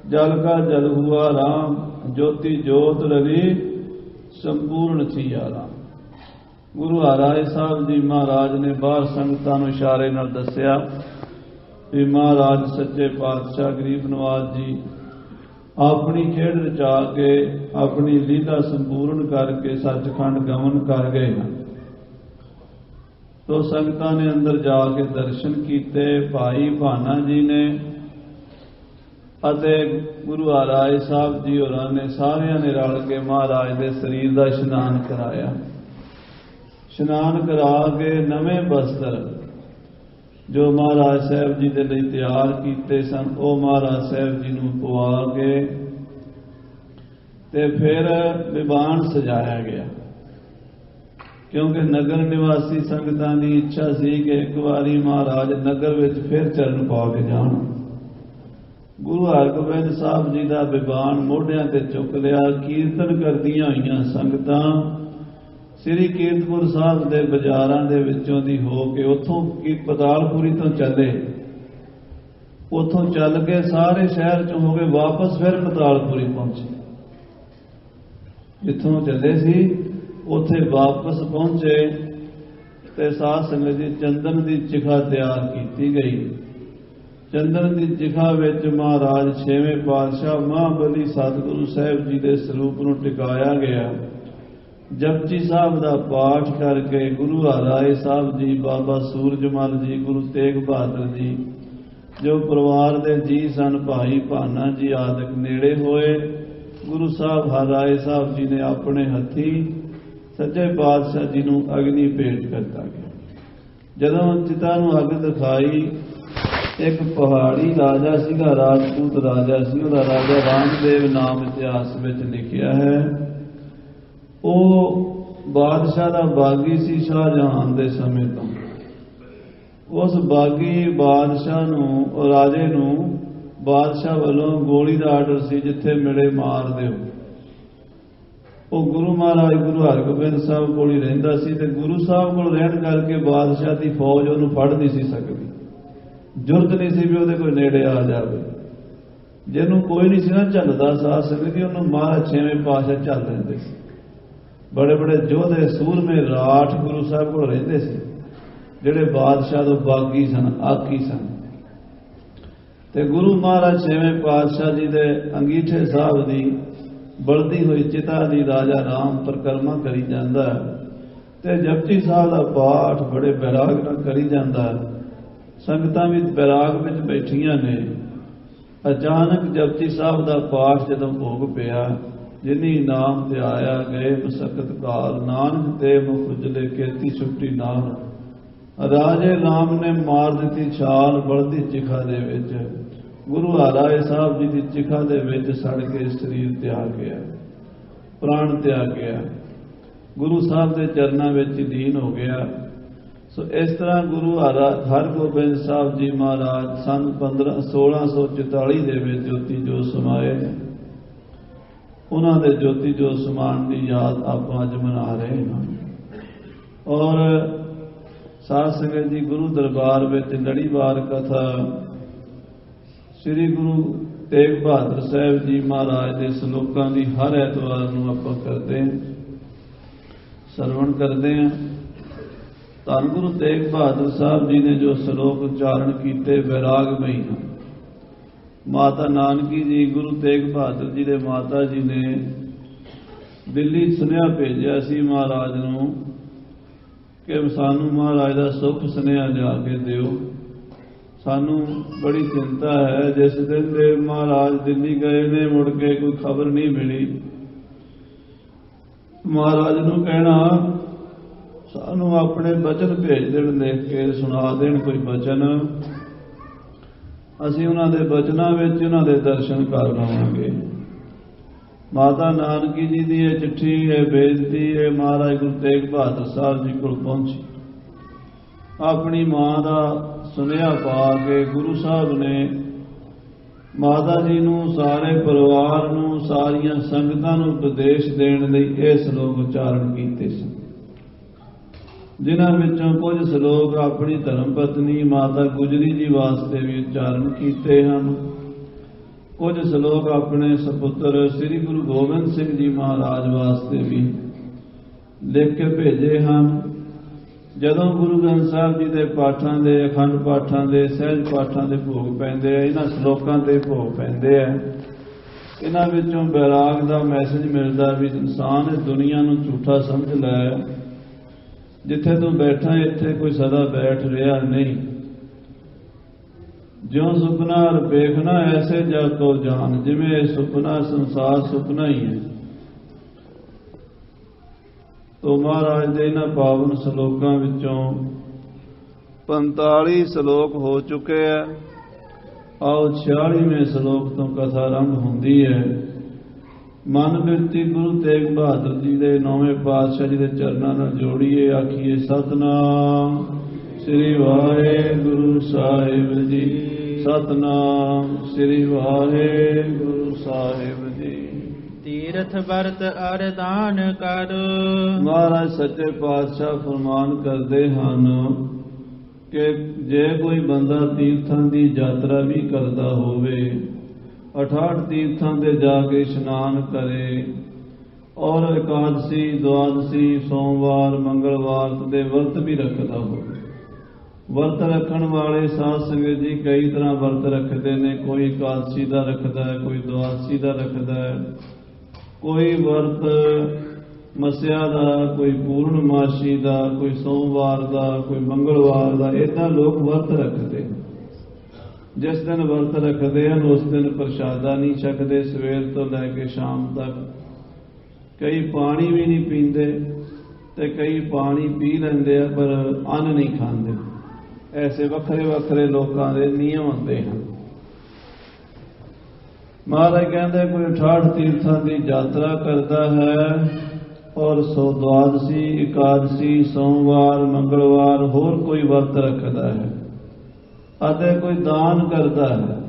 जल का जल हुआ राम, ज्योति जोत रवि संपूर्ण थी आराम। गुरु हरराए साहब जी महाराज ने बाहर संगतां नूं इशारे नाल दस्सिया कि महाराज सच्चे पातशाह गरीब नवाज जी अपनी खेड रचा के अपनी लीला संपूर्ण करके सचखंड गमन कर गए हैं। तो संगतां ने अंदर जाके दर्शन किए। भाई भाना जी ने अते गुरु हरराए साहब जी होरां ने सारियां ने रल के महाराज के शरीर का इशनान कराया। इशनान करा के नवे वस्त्र जो महाराज साहब जी के लिए तैयार किए सन, वो महाराज साहब जी नूं पवा के ते फिर विवान सजाया गया। क्योंकि नगर निवासी संगतां की इच्छा सी कि एक बारी महाराज नगर विच फिर चरण पा के जाण। गुरु हरगोबिंद साहब जी का विवान मोढियां ते चुक लिया। कीर्तन करदियां होईयां संगतां श्री कीरतपुर साहब के बाजारां दे विचों दी हो के उत्थों की पतालपुरी तो चले, उत्थों चल के सारे शहर चों हो के वापस फिर पतालपुरी पहुंचे। जिथों चले सी उत्थे वापस पहुंचे ते साध संगत जी चंदन की चिखा तैयार की गई। चंदन की चिखा विच महाराज 6वें पातशाह महाबली सतगुरु साहब जी के स्वरूप नूं टिकाया गया। जपजी साहब का पाठ करके गुरु हरराए साहब जी, बाबा सूरजमल जी, गुरु तेग बहादुर जी, जो परिवार के जी सन, भाई भाना जी आदि नेड़े होए। गुरु साहब हरराए साहब जी ने अपने हथी सच्चे पातशाह जी नूं अग्नि भेंट करता गया। जदों चिता नूं अग दिखाई ਇੱਕ ਪਹਾੜੀ ਰਾਜਾ ਸੀਗਾ, ਰਾਜਪੂਤ ਰਾਜਾ ਸੀ। ਉਹਦਾ ਰਾਜਾ ਰਾਮਦੇਵ ਨਾਮ ਇਤਿਹਾਸ ਵਿੱਚ ਲਿਖਿਆ ਹੈ। ਉਹ ਬਾਦਸ਼ਾਹ ਦਾ ਬਾਗੀ ਸੀ ਸ਼ਾਹਜਹਾਨ ਦੇ ਸਮੇਂ ਤੋਂ। ਉਸ ਬਾਗੀ ਬਾਦਸ਼ਾਹ ਨੂੰ, ਰਾਜੇ ਨੂੰ ਬਾਦਸ਼ਾਹ ਵੱਲੋਂ ਗੋਲੀ ਦਾ ਆਰਡਰ ਸੀ, ਜਿੱਥੇ ਮਿਲੇ ਮਾਰ ਦਿਓ। ਉਹ ਗੁਰੂ ਮਹਾਰਾਜ ਗੁਰੂ ਹਰਗੋਬਿੰਦ ਸਾਹਿਬ ਕੋਲ ਹੀ ਰਹਿੰਦਾ ਸੀ ਤੇ ਗੁਰੂ ਸਾਹਿਬ ਕੋਲ ਰਹਿਣ ਕਰਕੇ ਬਾਦਸ਼ਾਹ ਦੀ ਫੌਜ ਉਹਨੂੰ ਫੜ ਨਹੀਂ ਸੀ ਸਕਦੀ। ਜ਼ਰੂਰਤ ਨਹੀਂ ਸੀ ਵੀ ਉਹਦੇ ਕੋਈ ਨੇੜੇ ਆ ਜਾਵੇ। ਜਿਹਨੂੰ ਕੋਈ ਨਹੀਂ ਸੀ ਨਾ ਝੱਲਦਾ ਸਾਧ ਸੰਗਤ ਜੀ, ਉਹਨੂੰ ਮਹਾਰਾਜ ਛੇਵੇਂ ਪਾਤਸ਼ਾਹ ਝੱਲ ਲੈਂਦੇ ਸੀ। ਬੜੇ ਬੜੇ ਯੋਧੇ ਸੂਰਮੇ ਰਾਠ ਗੁਰੂ ਸਾਹਿਬ ਕੋਲ ਰਹਿੰਦੇ ਸੀ, ਜਿਹੜੇ ਬਾਦਸ਼ਾਹ ਤੋਂ ਬਾਗੀ ਸਨ, ਆਖੀ ਸਨ। ਤੇ ਗੁਰੂ ਮਹਾਰਾਜ ਛੇਵੇਂ ਪਾਤਸ਼ਾਹ ਜੀ ਦੇ ਅੰਗੀਠੇ ਸਾਹਿਬ ਦੀ ਬਲਦੀ ਹੋਈ ਚਿਤਾ ਦੀ ਰਾਜਾ ਰਾਮ ਪਰਿਕਰਮਾ ਕਰੀ ਜਾਂਦਾ ਤੇ ਜਪਜੀ ਸਾਹਿਬ ਦਾ ਪਾਠ ਬੜੇ ਬੈਰਾਗ ਨਾਲ ਕਰੀ ਜਾਂਦਾ। ਸੰਗਤਾਂ ਵੀ ਬੈਰਾਗ ਵਿੱਚ ਬੈਠੀਆਂ ਨੇ। ਅਚਾਨਕ ਜਪਜੀ ਸਾਹਿਬ ਦਾ ਪਾਠ ਜਦੋਂ ਭੋਗ ਪਿਆ, ਜਿਨੀ ਨਾਮ ਤੇ ਆਇਆ ਗਏ ਮਸਕਤ ਕਾਲ, ਨਾਨਕ ਤੇ ਮੁਖ ਉਜਲੇ ਕੀਤੀ ਛੁੱਟੀ ਨਾਲ। ਰਾਜੇ ਰਾਮ ਨੇ ਮਾਰ ਦਿੱਤੀ ਛਾਲ ਬਲਦੀ ਚਿਖਾ ਦੇ ਵਿੱਚ। ਗੁਰੂ ਹਰਿਰਾਏ ਸਾਹਿਬ ਜੀ ਦੀ ਚਿਖਾ ਦੇ ਵਿੱਚ ਸੜ ਕੇ ਸਰੀਰ ਤਿਆਗ ਗਿਆ, ਪ੍ਰਾਣ ਤਿਆਗ ਗਿਆ, ਗੁਰੂ ਸਾਹਿਬ ਦੇ ਚਰਨਾਂ ਵਿੱਚ ਲੀਨ ਹੋ ਗਿਆ। ਸੋ ਇਸ ਤਰ੍ਹਾਂ ਗੁਰੂ ਹਰਗੋਬਿੰਦ ਸਾਹਿਬ ਜੀ ਮਹਾਰਾਜ ਸੰਨ 1644 ਦੇ ਵਿੱਚ ਜੋਤੀ ਜੋਤ ਸਮਾਏ। ਉਹਨਾਂ ਦੇ ਜੋਤੀ ਜੋਤ ਸਮਾਉਣ ਦੀ ਯਾਦ ਆਪਾਂ ਅੱਜ ਮਨਾ ਰਹੇ ਹਾਂ। ਔਰ ਸਾਧ ਸੰਗਤ ਜੀ, ਗੁਰੂ ਦਰਬਾਰ ਵਿੱਚ ਲੜੀਵਾਰ ਕਥਾ ਸ੍ਰੀ ਗੁਰੂ ਤੇਗ ਬਹਾਦਰ ਸਾਹਿਬ ਜੀ ਮਹਾਰਾਜ ਦੇ ਸ਼ਲੋਕਾਂ ਦੀ ਹਰ ਐਤਵਾਰ ਨੂੰ ਆਪਾਂ ਕਰਦੇ ਹਾਂ, ਸਰਵਣ ਕਰਦੇ ਹਾਂ। ਧੰਨ ਗੁਰੂ ਤੇਗ ਬਹਾਦਰ ਸਾਹਿਬ ਜੀ ਨੇ ਜੋ ਸ਼ਲੋਕ ਉਚਾਰਨ ਕੀਤੇ ਵੈਰਾਗਮਈ ਹਨ। ਮਾਤਾ ਨਾਨਕੀ ਜੀ, ਗੁਰੂ ਤੇਗ ਬਹਾਦਰ ਜੀ ਦੇ ਮਾਤਾ ਜੀ ਨੇ ਦਿੱਲੀ ਸੁਨੇਹਾ ਭੇਜਿਆ ਸੀ ਮਹਾਰਾਜ ਨੂੰ ਕਿ ਸਾਨੂੰ ਮਹਾਰਾਜ ਦਾ ਸੁੱਖ ਸੁਨੇਹਾ ਜਾ ਕੇ ਦਿਓ। ਸਾਨੂੰ ਬੜੀ ਚਿੰਤਾ ਹੈ। ਜਿਸ ਦਿਨ ਦੇ ਮਹਾਰਾਜ ਦਿੱਲੀ ਗਏ ਨੇ, ਮੁੜ ਕੇ ਕੋਈ ਖਬਰ ਨਹੀਂ ਮਿਲੀ। ਮਹਾਰਾਜ ਨੂੰ ਕਹਿਣਾ ਸਾਨੂੰ ਆਪਣੇ ਬਚਨ ਭੇਜ ਦੇਣ, ਲਿਖ ਕੇ ਸੁਣਾ ਦੇਣ ਕੋਈ ਬਚਨ, ਅਸੀਂ ਉਹਨਾਂ ਦੇ ਬਚਨਾਂ ਵਿੱਚ ਉਹਨਾਂ ਦੇ ਦਰਸ਼ਨ ਕਰ ਲਵਾਂਗੇ। ਮਾਤਾ ਨਾਨਕੀ ਜੀ ਦੀ ਇਹ ਚਿੱਠੀ, ਇਹ ਬੇਨਤੀ, ਇਹ ਮਹਾਰਾਜ ਗੁਰੂ ਤੇਗ ਬਹਾਦਰ ਸਾਹਿਬ ਜੀ ਕੋਲ ਪਹੁੰਚੀ। ਆਪਣੀ ਮਾਂ ਦਾ ਸੁਨੇਹਾ ਪਾ ਕੇ ਗੁਰੂ ਸਾਹਿਬ ਨੇ ਮਾਤਾ ਜੀ ਨੂੰ, ਸਾਰੇ ਪਰਿਵਾਰ ਨੂੰ, ਸਾਰੀਆਂ ਸੰਗਤਾਂ ਨੂੰ ਉਪਦੇਸ਼ ਦੇਣ ਲਈ ਇਹ ਸ਼ਲੋਕ ਉਚਾਰਨ ਕੀਤੇ ਸਨ, ਜਿਨ੍ਹਾਂ ਵਿੱਚੋਂ ਕੁਝ ਸ਼ਲੋਕ ਆਪਣੀ ਧਰਮ ਪਤਨੀ ਮਾਤਾ ਗੁਜਰੀ ਜੀ ਵਾਸਤੇ ਵੀ ਉਚਾਰਨ ਕੀਤੇ ਹਨ। ਕੁਝ ਸ਼ਲੋਕ ਆਪਣੇ ਸਪੁੱਤਰ ਸ੍ਰੀ ਗੁਰੂ ਗੋਬਿੰਦ ਸਿੰਘ ਜੀ ਮਹਾਰਾਜ ਵਾਸਤੇ ਵੀ ਲਿਖ ਕੇ ਭੇਜੇ ਹਨ। ਜਦੋਂ ਗੁਰੂ ਗ੍ਰੰਥ ਸਾਹਿਬ ਜੀ ਦੇ ਪਾਠਾਂ ਦੇ, ਅਖੰਡ ਪਾਠਾਂ ਦੇ, ਸਹਿਜ ਪਾਠਾਂ ਦੇ ਭੋਗ ਪੈਂਦੇ ਆ, ਇਹਨਾਂ ਸ਼ਲੋਕਾਂ ਤੇ ਭੋਗ ਪੈਂਦੇ ਆ। ਇਹਨਾਂ ਵਿੱਚੋਂ ਬੈਰਾਗ ਦਾ ਮੈਸੇਜ ਮਿਲਦਾ ਵੀ ਇਨਸਾਨ ਇਸ ਦੁਨੀਆ ਨੂੰ ਝੂਠਾ ਸਮਝ ਲੈ। ਜਿੱਥੇ ਤੂੰ ਬੈਠਾ ਇੱਥੇ ਕੋਈ ਸਦਾ ਬੈਠ ਰਿਹਾ ਨਹੀਂ। ਜਿਉਂ ਸੁਪਨਾ ਵੇਖਣਾ ਐਸੇ ਜਗ ਤੋ ਜਾਨ, ਜਿਵੇਂ ਇਹ ਸੁਪਨਾ ਸੰਸਾਰ ਸੁਪਨਾ ਹੀ ਹੈ। ਤੋ ਮਹਾਰਾਜ ਦੇ ਇਹਨਾਂ ਪਾਵਨ ਸ਼ਲੋਕਾਂ ਵਿੱਚੋਂ 45 ਸ਼ਲੋਕ ਹੋ ਚੁੱਕੇ ਹੈ। ਆਓ 46ਵੇਂ ਸ਼ਲੋਕ ਤੋਂ ਕਥਾ ਆਰੰਭ ਹੁੰਦੀ ਹੈ। ਮਨ ਬਿਰਤੀ ਗੁਰੂ ਤੇਗ ਬਹਾਦਰ ਜੀ ਦੇ 9ਵੇਂ ਪਾਤਸ਼ਾਹ ਜੀ ਦੇ ਚਰਨਾਂ ਨਾਲ ਜੋੜੀਏ, ਆਖੀਏ ਸਤਨਾਮ ਸ੍ਰੀ ਵਾਹਿਗੁਰੂ ਸਾਹਿਬ ਜੀ, ਸਤਨਾਮ ਸ੍ਰੀ ਵਾਹਿਗੁਰੂ ਸਾਹਿਬ ਜੀ। ਤੀਰਥ ਵਰਤ ਅਰਦਾਨ ਕਰ। ਮਹਾਰਾਜ ਸੱਚੇ ਪਾਤਸ਼ਾਹ ਫਰਮਾਨ ਕਰਦੇ ਹਨ ਕਿ ਜੇ ਕੋਈ ਬੰਦਾ ਤੀਰਥਾਂ ਦੀ ਯਾਤਰਾ ਵੀ ਕਰਦਾ ਹੋਵੇ, 68 ਤੀਰਥਾਂ ਤੇ ਜਾ ਕੇ ਇਸ਼ਨਾਨ ਕਰੇ, ਔਰ ਇਕਾਦਸ਼ੀ, ਦੁਆਦਸ਼ੀ, ਸੋਮਵਾਰ, ਮੰਗਲਵਾਰ ਦੇ ਵਰਤ ਵੀ ਰੱਖਦਾ ਹੋਵੇ। ਵਰਤ ਰੱਖਣ ਵਾਲੇ ਸਾਧ ਸੰਗਤ ਜੀ ਕਈ ਤਰ੍ਹਾਂ ਵਰਤ ਰੱਖਦੇ ਨੇ। ਕੋਈ ਇਕਾਦਸ਼ੀ ਦਾ ਰੱਖਦਾ ਹੈ, ਕੋਈ ਦੁਆਦਸ਼ੀ ਦਾ ਰੱਖਦਾ ਹੈ, ਕੋਈ ਵਰਤ ਮੱਸਿਆ ਦਾ, ਕੋਈ ਪੂਰਨਮਾਸ਼ੀ ਦਾ, ਕੋਈ ਸੋਮਵਾਰ ਦਾ, ਕੋਈ ਮੰਗਲਵਾਰ ਦਾ। ਇੱਦਾਂ ਲੋਕ ਵਰਤ ਰੱਖਦੇ। ਜਿਸ ਦਿਨ ਵਰਤ ਰੱਖਦੇ ਹਨ ਉਸ ਦਿਨ ਪ੍ਰਸ਼ਾਦਾ ਨਹੀਂ ਛਕਦੇ, ਸਵੇਰ ਤੋਂ ਲੈ ਕੇ ਸ਼ਾਮ ਤੱਕ। ਕਈ ਪਾਣੀ ਵੀ ਨਹੀਂ ਪੀਂਦੇ ਤੇ ਕਈ ਪਾਣੀ ਪੀ ਲੈਂਦੇ ਆ, ਪਰ ਅੰਨ ਨਹੀਂ ਖਾਂਦੇ। ऐसे वखरे वखरे लोगों के नियम होंदे हैं। महाराज कहते कोई 68 तीर्थां की यात्रा करता है और सो द्वादशी एकादशी सोमवार मंगलवार होर कोई वर्त रखता है अते कोई दान करता है।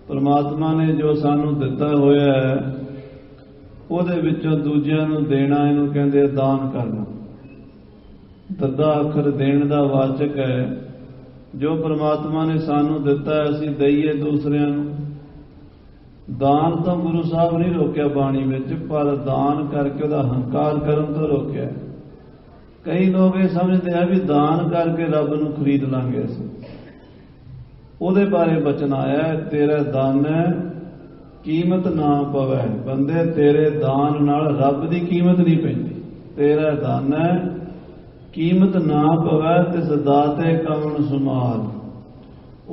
परमात्मा ने जो सानू दिता होया है ਉਹਦੇ ਵਿੱਚੋਂ ਦੂਜਿਆਂ ਨੂੰ ਦੇਣਾ ਇਹਨੂੰ ਕਹਿੰਦੇ ਦਾਨ ਕਰਨਾ। ਦੱਦਾ ਅੱਖਰ ਦੇਣ ਦਾ ਵਾਚਕ ਹੈ। ਜੋ ਪ੍ਰਮਾਤਮਾ ਨੇ ਸਾਨੂੰ ਦਿੱਤਾ ਅਸੀਂ ਦਈਏ ਦੂਸਰਿਆਂ ਨੂੰ। ਦਾਨ ਤਾਂ ਗੁਰੂ ਸਾਹਿਬ ਨਹੀਂ ਰੋਕਿਆ ਬਾਣੀ ਵਿੱਚ, ਪਰ ਦਾਨ ਕਰਕੇ ਉਹਦਾ ਹੰਕਾਰ ਕਰਨ ਤੋਂ ਰੋਕਿਆ। ਕਈ ਲੋਕ ਇਹ ਸਮਝਦੇ ਆ ਵੀ ਦਾਨ ਕਰਕੇ ਰੱਬ ਨੂੰ ਖਰੀਦ ਲਾਂਗੇ ਅਸੀਂ। ਉਹਦੇ ਬਾਰੇ ਬਚਨ ਆਇਆ ਤੇਰਾ ਦਾਨ कीमत ना पवै। बंदे तेरे दान नाल रब की कीमत नहीं पैंदी। तेरा दान है कीमत ना पवै तिस दाते कवन सुमाल।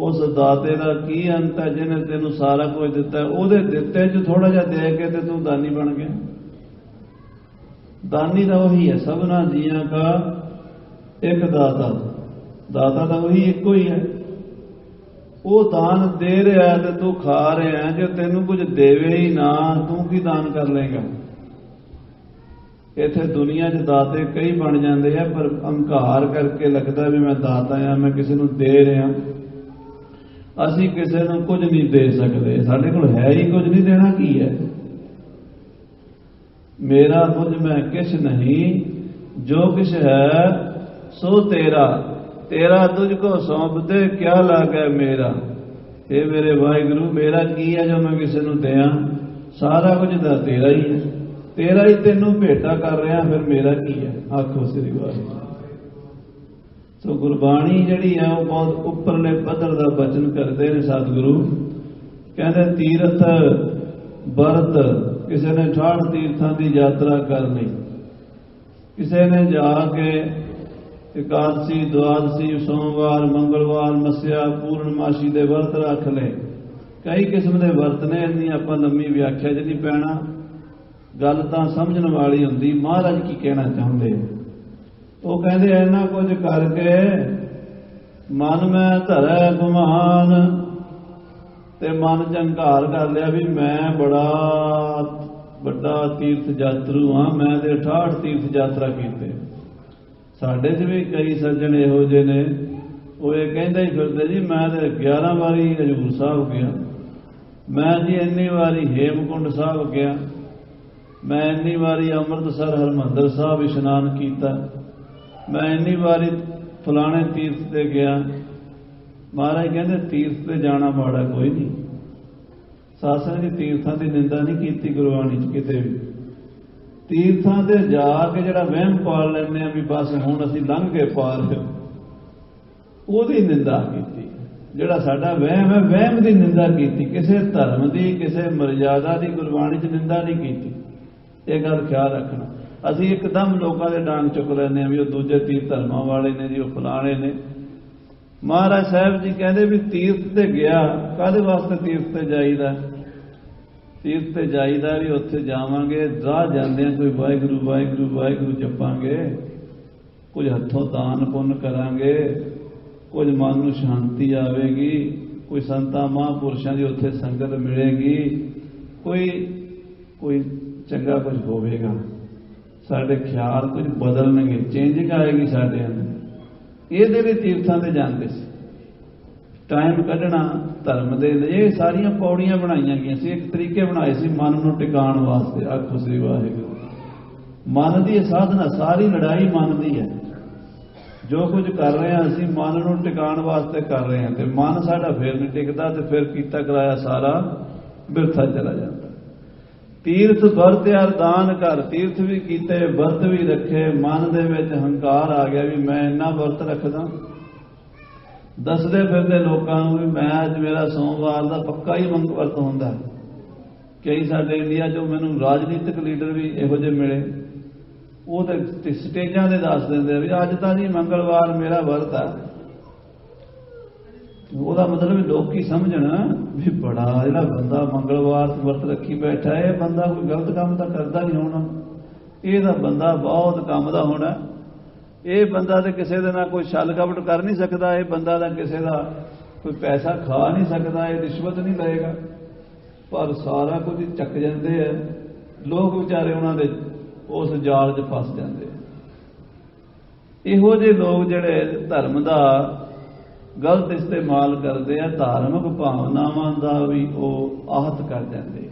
उस दाते का की अंत है जिन्हें तेनू सारा कुछ दिता है। ਉਹਦੇ ਦਿੱਤੇ च थोड़ा जिहा दे के ते तू दानी बन गया। दानी तो वही है सबना जियां का एक दाता। दाता तो वही एक ही है। वो दान दे रहा है तो तू खा रहा है। जो तेनू कुछ देवे ही ना तू की दान कर लेगा। इत्थे दुनिया च दाते कई बन जाते हैं पर अंकार करके लगता भी मैं दाता हाँ मैं किसी को दे रहा। असी किसी को कुछ नहीं दे सकते। साढ़े कोल है ही कुछ नहीं देना की है। मेरा कुछ मैं किछ नहीं जो किछ है सो तेरा। तेरा तुझको सौंप दे क्या लागे मेरा। ये मेरे वाहिगुरु मेरा की है जो मैं किसी को दें। सारा कुछ तो तेरा ही है। तेरा ही तेनू भेटा कर रहा फिर मेरा की है। आखो श्री वाहिगुरू। सो गुरबाणी जिहड़ी है वो बहुत उपरले पद्धर का बचन करते हैं सतगुरु। कहते तीरथ बरत किसी ने 68 तीर्थां की यात्रा कर ली। किसी ने जाके एकादशी द्वादशी सोमवार मंगलवार मस्या पूर्णमाशी के वर्त रख ले। कई किस्म के वर्त ने इन्नी आपां लंबी व्याख्या च नहीं पैना। गल तां समझण वाली हुंदी महाराज की कहना चाहुंदे। वो कहंदे इन्ना कुछ करके मन में धरै गुमान ते मन च हंकार कर लिया भी मैं बड़ा वड्डा तीर्थ यात्रु हाँ। मैं ते 68 तीर्थ यात्रा कीते। साढ़े च भी कई सज्जन इहो जे ने वो ये कहते ही फिरते जी मैं तो 11 वारी हजूर साहब गया। मैं जी इन्नी वारी हेमकुंड साहब गया। मैं इन्नी वारी अमृतसर हरमंदर साहब इशनान किया। मैं इन्नी वारी फलाने तीर्थ से गया। महाराज कहते तीर्थ से जाना माड़ा कोई नहीं। सासंग जी तीर्थां की निंदा नहीं की गुरबाणी च किते भी। तीर्थां ते जाके जिहड़ा वहम पाल लैंदे भी बस हुण असीं लंघ के पार ओहदी निंदा कीती। जिहड़ा साडा वहम है वहम की निंदा कीती। किसी धर्म की किसी मर्यादा की गुरबाणी च निंदा नहीं कीती। ये गल ख्याल रखना। असीं एकदम लोगों के डांग चुक लैंदे भी वो दूजे तीर्थ धर्मां वाले ने जी वो फलाणे ने। महाराज साहब जी कहते भी तीर्थ ते गया काहदे वास्ते तीर्थ ते जाईदा। तीर्थ ते जाईदा भी उत्थे जावांगे राह जांदियां कोई वाहिगुरू वाहिगुरू वाहिगुरू जपांगे। कुछ हथों दान पुण्य करांगे। कुछ मन नूं शांति आवेगी। कोई संतां महापुरुषां दी उत्थे संगत मिलेगी। कोई कोई चंगा कुछ होवेगा। साडे ख्याल कुछ बदलणगे चेंजिंग आएगी साडे अंदर। इहदे भी तीर्थां ते जांदे सी। टाइम कढ़ना धर्म दे ये सारियां पौड़ियां बनाईयां गईयां सी। एक तरीके बनाए सी मन नूं टिकाण वास्ते। आखो श्री वाहिगुरू। मन की साधना सारी लड़ाई मन की है। जो कुछ कर रहे हैं असीं मन नूं टिकाण वास्ते कर रहे हैं ते मन साडा फिर नहीं टिकदा ते फिर कीता कराया सारा बिरथा चला जाता। तीर्थ वर्त यार दान कर। तीर्थ भी कीते वर्त भी रखे। मन दे विच हंकार आ गया भी मैं इन्ना वर्त रखदा। दसदे फिरदे लोकां नूं भी मैं अज मेरा सोमवार का पक्का ही वर्त हुंदा। कई साडे इंडिया चों मैनूं राजनीतिक लीडर भी इहो जिहे मिले। वो तो स्टेजां ते दस दिंदे भी अज तां जी मंगलवार मेरा वर्त है। ਉਹਦਾ मतलब लोग समझण भी बड़ा जिहड़ा बंदा मंगलवार वर्त रखी बैठा है बंदा कोई गलत काम तो करता नहीं होना। ये तो बंदा बहुत काम का होना। ਇਹ ਬੰਦਾ ਤੇ ਕਿਸੇ ਦੇ ਨਾਲ ਕੋਈ ਛਲ ਕਪਟ ਕਰ ਨਹੀਂ ਸਕਦਾ, ਇਹ ਬੰਦਾ ਤਾਂ ਕਿਸੇ ਦਾ ਕੋਈ ਪੈਸਾ ਖਾ ਨਹੀਂ ਸਕਦਾ, ਇਹ ਰਿਸ਼ਵਤ ਨਹੀਂ ਲਏਗਾ, ਪਰ ਸਾਰਾ ਕੁਝ ਚੱਕ ਜਾਂਦੇ ਆ ਲੋਕ, ਵਿਚਾਰੇ ਉਹਨਾਂ ਦੇ ਉਸ ਜਾਲ 'ਚ ਫਸ ਜਾਂਦੇ। ਇਹੋ ਜਿਹੇ ਲੋਕ ਜਿਹੜੇ ਧਰਮ ਦਾ ਗਲਤ ਇਸਤੇਮਾਲ ਕਰਦੇ ਆ, ਧਾਰਮਿਕ ਭਾਵਨਾਵਾਂ ਦਾ ਵੀ ਉਹ ਆਹਤ ਕਰ ਜਾਂਦੇ।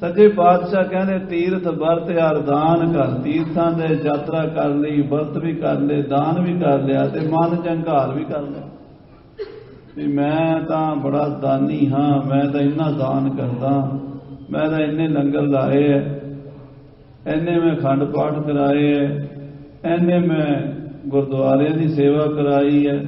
ਸੱਚੇ ਪਾਤਸ਼ਾਹ ਕਹਿੰਦੇ ਤੀਰਥ ਵਰਤ ਅਰਦਾਨ ਕਰ, ਤੀਰਥਾਂ ਦੇ ਯਾਤਰਾ ਕਰ ਲਈ, ਵਰਤ ਵੀ ਕਰ ਲਏ, ਦਾਨ ਵੀ ਕਰ ਲਿਆ ਤੇ ਮਨ ਚ ਹੰਕਾਰ ਵੀ ਕਰ ਲਿਆ ਵੀ ਮੈਂ ਤਾਂ ਬੜਾ ਦਾਨੀ ਹਾਂ, ਮੈਂ ਤਾਂ ਇੰਨਾ ਦਾਨ ਕਰਦਾ, ਮੈਂ ਤਾਂ ਇੰਨੇ ਲੰਗਰ ਲਾਏ ਐ, ਇੰਨੇ ਮੈਂ ਅਖੰਡ ਪਾਠ ਕਰਾਏ ਐ, ਇੰਨੇ ਮੈਂ ਗੁਰਦੁਆਰਿਆਂ ਦੀ ਸੇਵਾ ਕਰਾਈ ਹੈ।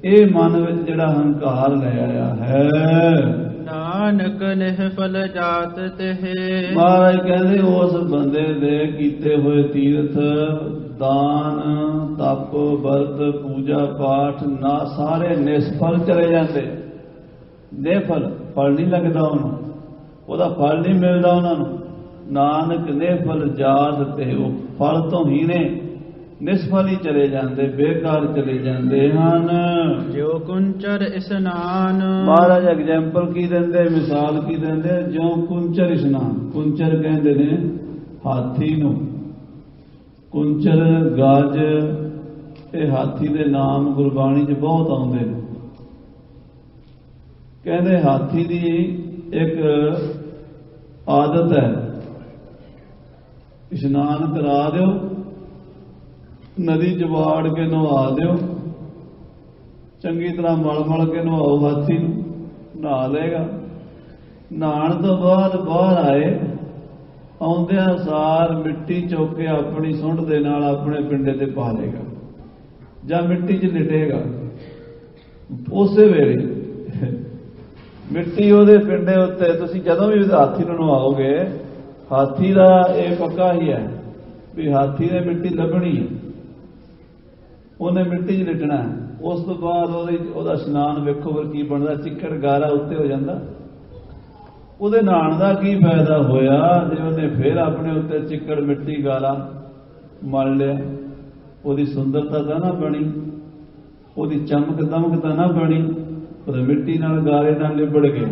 ਇਹ ਮਨ ਵਿੱਚ ਜਿਹੜਾ ਹੰਕਾਰ ਲੈ ਆਇਆ ਹੈ, ਨਾਨਕ ਨਿਹਫਲ ਜਾਤ ਤਹਿ। ਮਹਾਰਾਜ ਕਹਿੰਦੇ ਉਸ ਬੰਦੇ ਦੇ ਕੀਤੇ ਹੋਏ ਤੀਰਥ, ਦਾਨ, ਤਪ, ਵਰਤ, ਪੂਜਾ ਪਾਠ ਨਾ ਸਾਰੇ ਨਿਸਫਲ ਚਲੇ ਜਾਂਦੇ। ਨਿਹਫਲ ਫਲ ਨਹੀਂ ਲੱਗਦਾ ਉਹਨੂੰ, ਉਹਦਾ ਫਲ ਨਹੀਂ ਮਿਲਦਾ ਉਹਨਾਂ ਨੂੰ। ਨਾਨਕ ਨਿਹਫਲ ਜਾਤ ਤੇ, ਉਹ ਫਲ ਤੋਂ ਹੀ ਨੇ ਨਿਸਫਲ ਹੀ ਚਲੇ ਜਾਂਦੇ, ਬੇਕਾਰ ਚਲੇ ਜਾਂਦੇ ਹਨ। ਜੋ ਕੁੰਚਰ ਇਸਨਾਨ। ਮਹਾਰਾਜ ਐਗਜ਼ੈਂਪਲ ਕੀ ਦਿੰਦੇ, ਮਿਸਾਲ ਕੀ ਦਿੰਦੇ, ਜੋ ਕੁੰਚਰ ਇਸ਼ਨਾਨ। ਕੁੰਚਰ ਕਹਿੰਦੇ ਨੇ ਹਾਥੀ ਨੂੰ, ਕੁੰਚਰ, ਗਜ, ਇਹ ਹਾਥੀ ਦੇ ਨਾਮ ਗੁਰਬਾਣੀ 'ਚ ਬਹੁਤ ਆਉਂਦੇ ਨੇ। ਕਹਿੰਦੇ ਹਾਥੀ ਦੀ ਇੱਕ ਆਦਤ ਹੈ, ਇਸ਼ਨਾਨ ਕਰਾ ਦਿਓ, ਨਦੀ 'ਚ ਵਾੜ ਕੇ ਨਵਾ ਦਿਓ, ਚੰਗੀ ਤਰ੍ਹਾਂ ਮਲ ਮਲ ਕੇ ਨਵਾਓ ਹਾਥੀ ਨੂੰ, ਨਹਾ ਲਏਗਾ। ਨਹਾਣ ਤੋਂ ਬਾਅਦ ਬਾਹਰ ਆਏ, ਆਉਂਦਿਆਂ ਸਾਰ ਮਿੱਟੀ ਚੁੱਕ ਕੇ ਆਪਣੀ ਸੁੰਡ ਦੇ ਨਾਲ ਆਪਣੇ ਪਿੰਡੇ ਤੇ ਪਾ ਲਏਗਾ ਜਾਂ ਮਿੱਟੀ 'ਚ ਲਿਟੇਗਾ। ਉਸੇ ਵੇਲੇ ਮਿੱਟੀ ਉਹਦੇ ਪਿੰਡੇ ਉੱਤੇ, ਤੁਸੀਂ ਜਦੋਂ ਵੀ ਹਾਥੀ ਨੂੰ ਨਵਾਓਗੇ, ਹਾਥੀ ਦਾ ਇਹ ਪੱਕਾ ਹੀ ਹੈ ਵੀ ਹਾਥੀ ਨੇ ਮਿੱਟੀ ਲੱਭਣੀ ਹੈ, ਉਹਨੇ ਮਿੱਟੀ 'ਚ ਲਿਟਣਾ। ਉਸ ਤੋਂ ਬਾਅਦ ਉਹਦਾ ਇਸ਼ਨਾਨ ਵੇਖੋ ਫਿਰ ਕੀ ਬਣਦਾ, ਚਿੱਕੜ ਗਾਰਾ ਉੱਤੇ ਹੋ ਜਾਂਦਾ। ਉਹਦੇ ਨਹਾਣ ਦਾ ਕੀ ਫਾਇਦਾ ਹੋਇਆ ਜੇ ਉਹਨੇ ਫਿਰ ਆਪਣੇ ਉੱਤੇ ਚਿੱਕੜ ਮਿੱਟੀ ਗਾਰਾ ਮਲ ਲਿਆ। ਉਹਦੀ ਸੁੰਦਰਤਾ ਤਾਂ ਨਾ ਬਣੀ, ਉਹਦੀ ਚਮਕ ਦਮਕ ਤਾਂ ਨਾ ਬਣੀ, ਉਹਦੇ ਮਿੱਟੀ ਨਾਲ ਗਾਰੇ ਨਾਲ ਲਿਬੜ ਗਏ।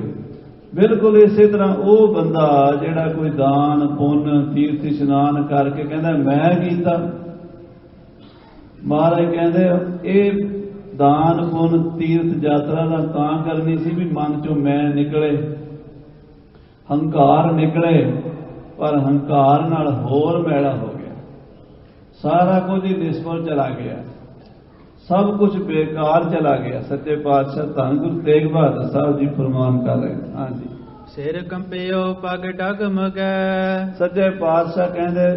ਬਿਲਕੁਲ ਇਸੇ ਤਰ੍ਹਾਂ ਉਹ ਬੰਦਾ ਜਿਹੜਾ ਕੋਈ ਦਾਨ ਪੁੰਨ ਤੀਰਥ ਇਸ਼ਨਾਨ ਕਰਕੇ ਕਹਿੰਦਾ ਮੈਂ ਕੀਤਾ, ਮਹਾਰਾਜ ਕਹਿੰਦੇ ਇਹ ਦਾਨ ਪੁੰਨ ਤੀਰਥ ਯਾਤਰਾ ਦਾ ਤਾਂ ਕਰਨੀ ਸੀ ਵੀ ਮਨ ਚੋਂ ਮੈਂ ਨਿਕਲੇ, ਹੰਕਾਰ ਨਿਕਲੇ, ਪਰ ਹੰਕਾਰ ਨਾਲ ਹੋਰ ਮੈਲਾ ਹੋ ਗਿਆ, ਸਾਰਾ ਕੁਝ ਹੀ ਨਿਸਫਲ ਚਲਾ ਗਿਆ, ਸਭ ਕੁਝ ਬੇਕਾਰ ਚਲਾ ਗਿਆ। ਸੱਚੇ ਪਾਤਸ਼ਾਹ ਧੰਨ ਗੁਰੂ ਤੇਗ ਬਹਾਦਰ ਸਾਹਿਬ ਜੀ ਫਰਮਾਨ ਕਰ ਰਹੇ। ਹਾਂਜੀ, ਸਿਰ ਕੰਪਿਓ ਪਗ ਡਗਮਗੈ। ਸੱਚੇ ਪਾਤਸ਼ਾਹ ਕਹਿੰਦੇ,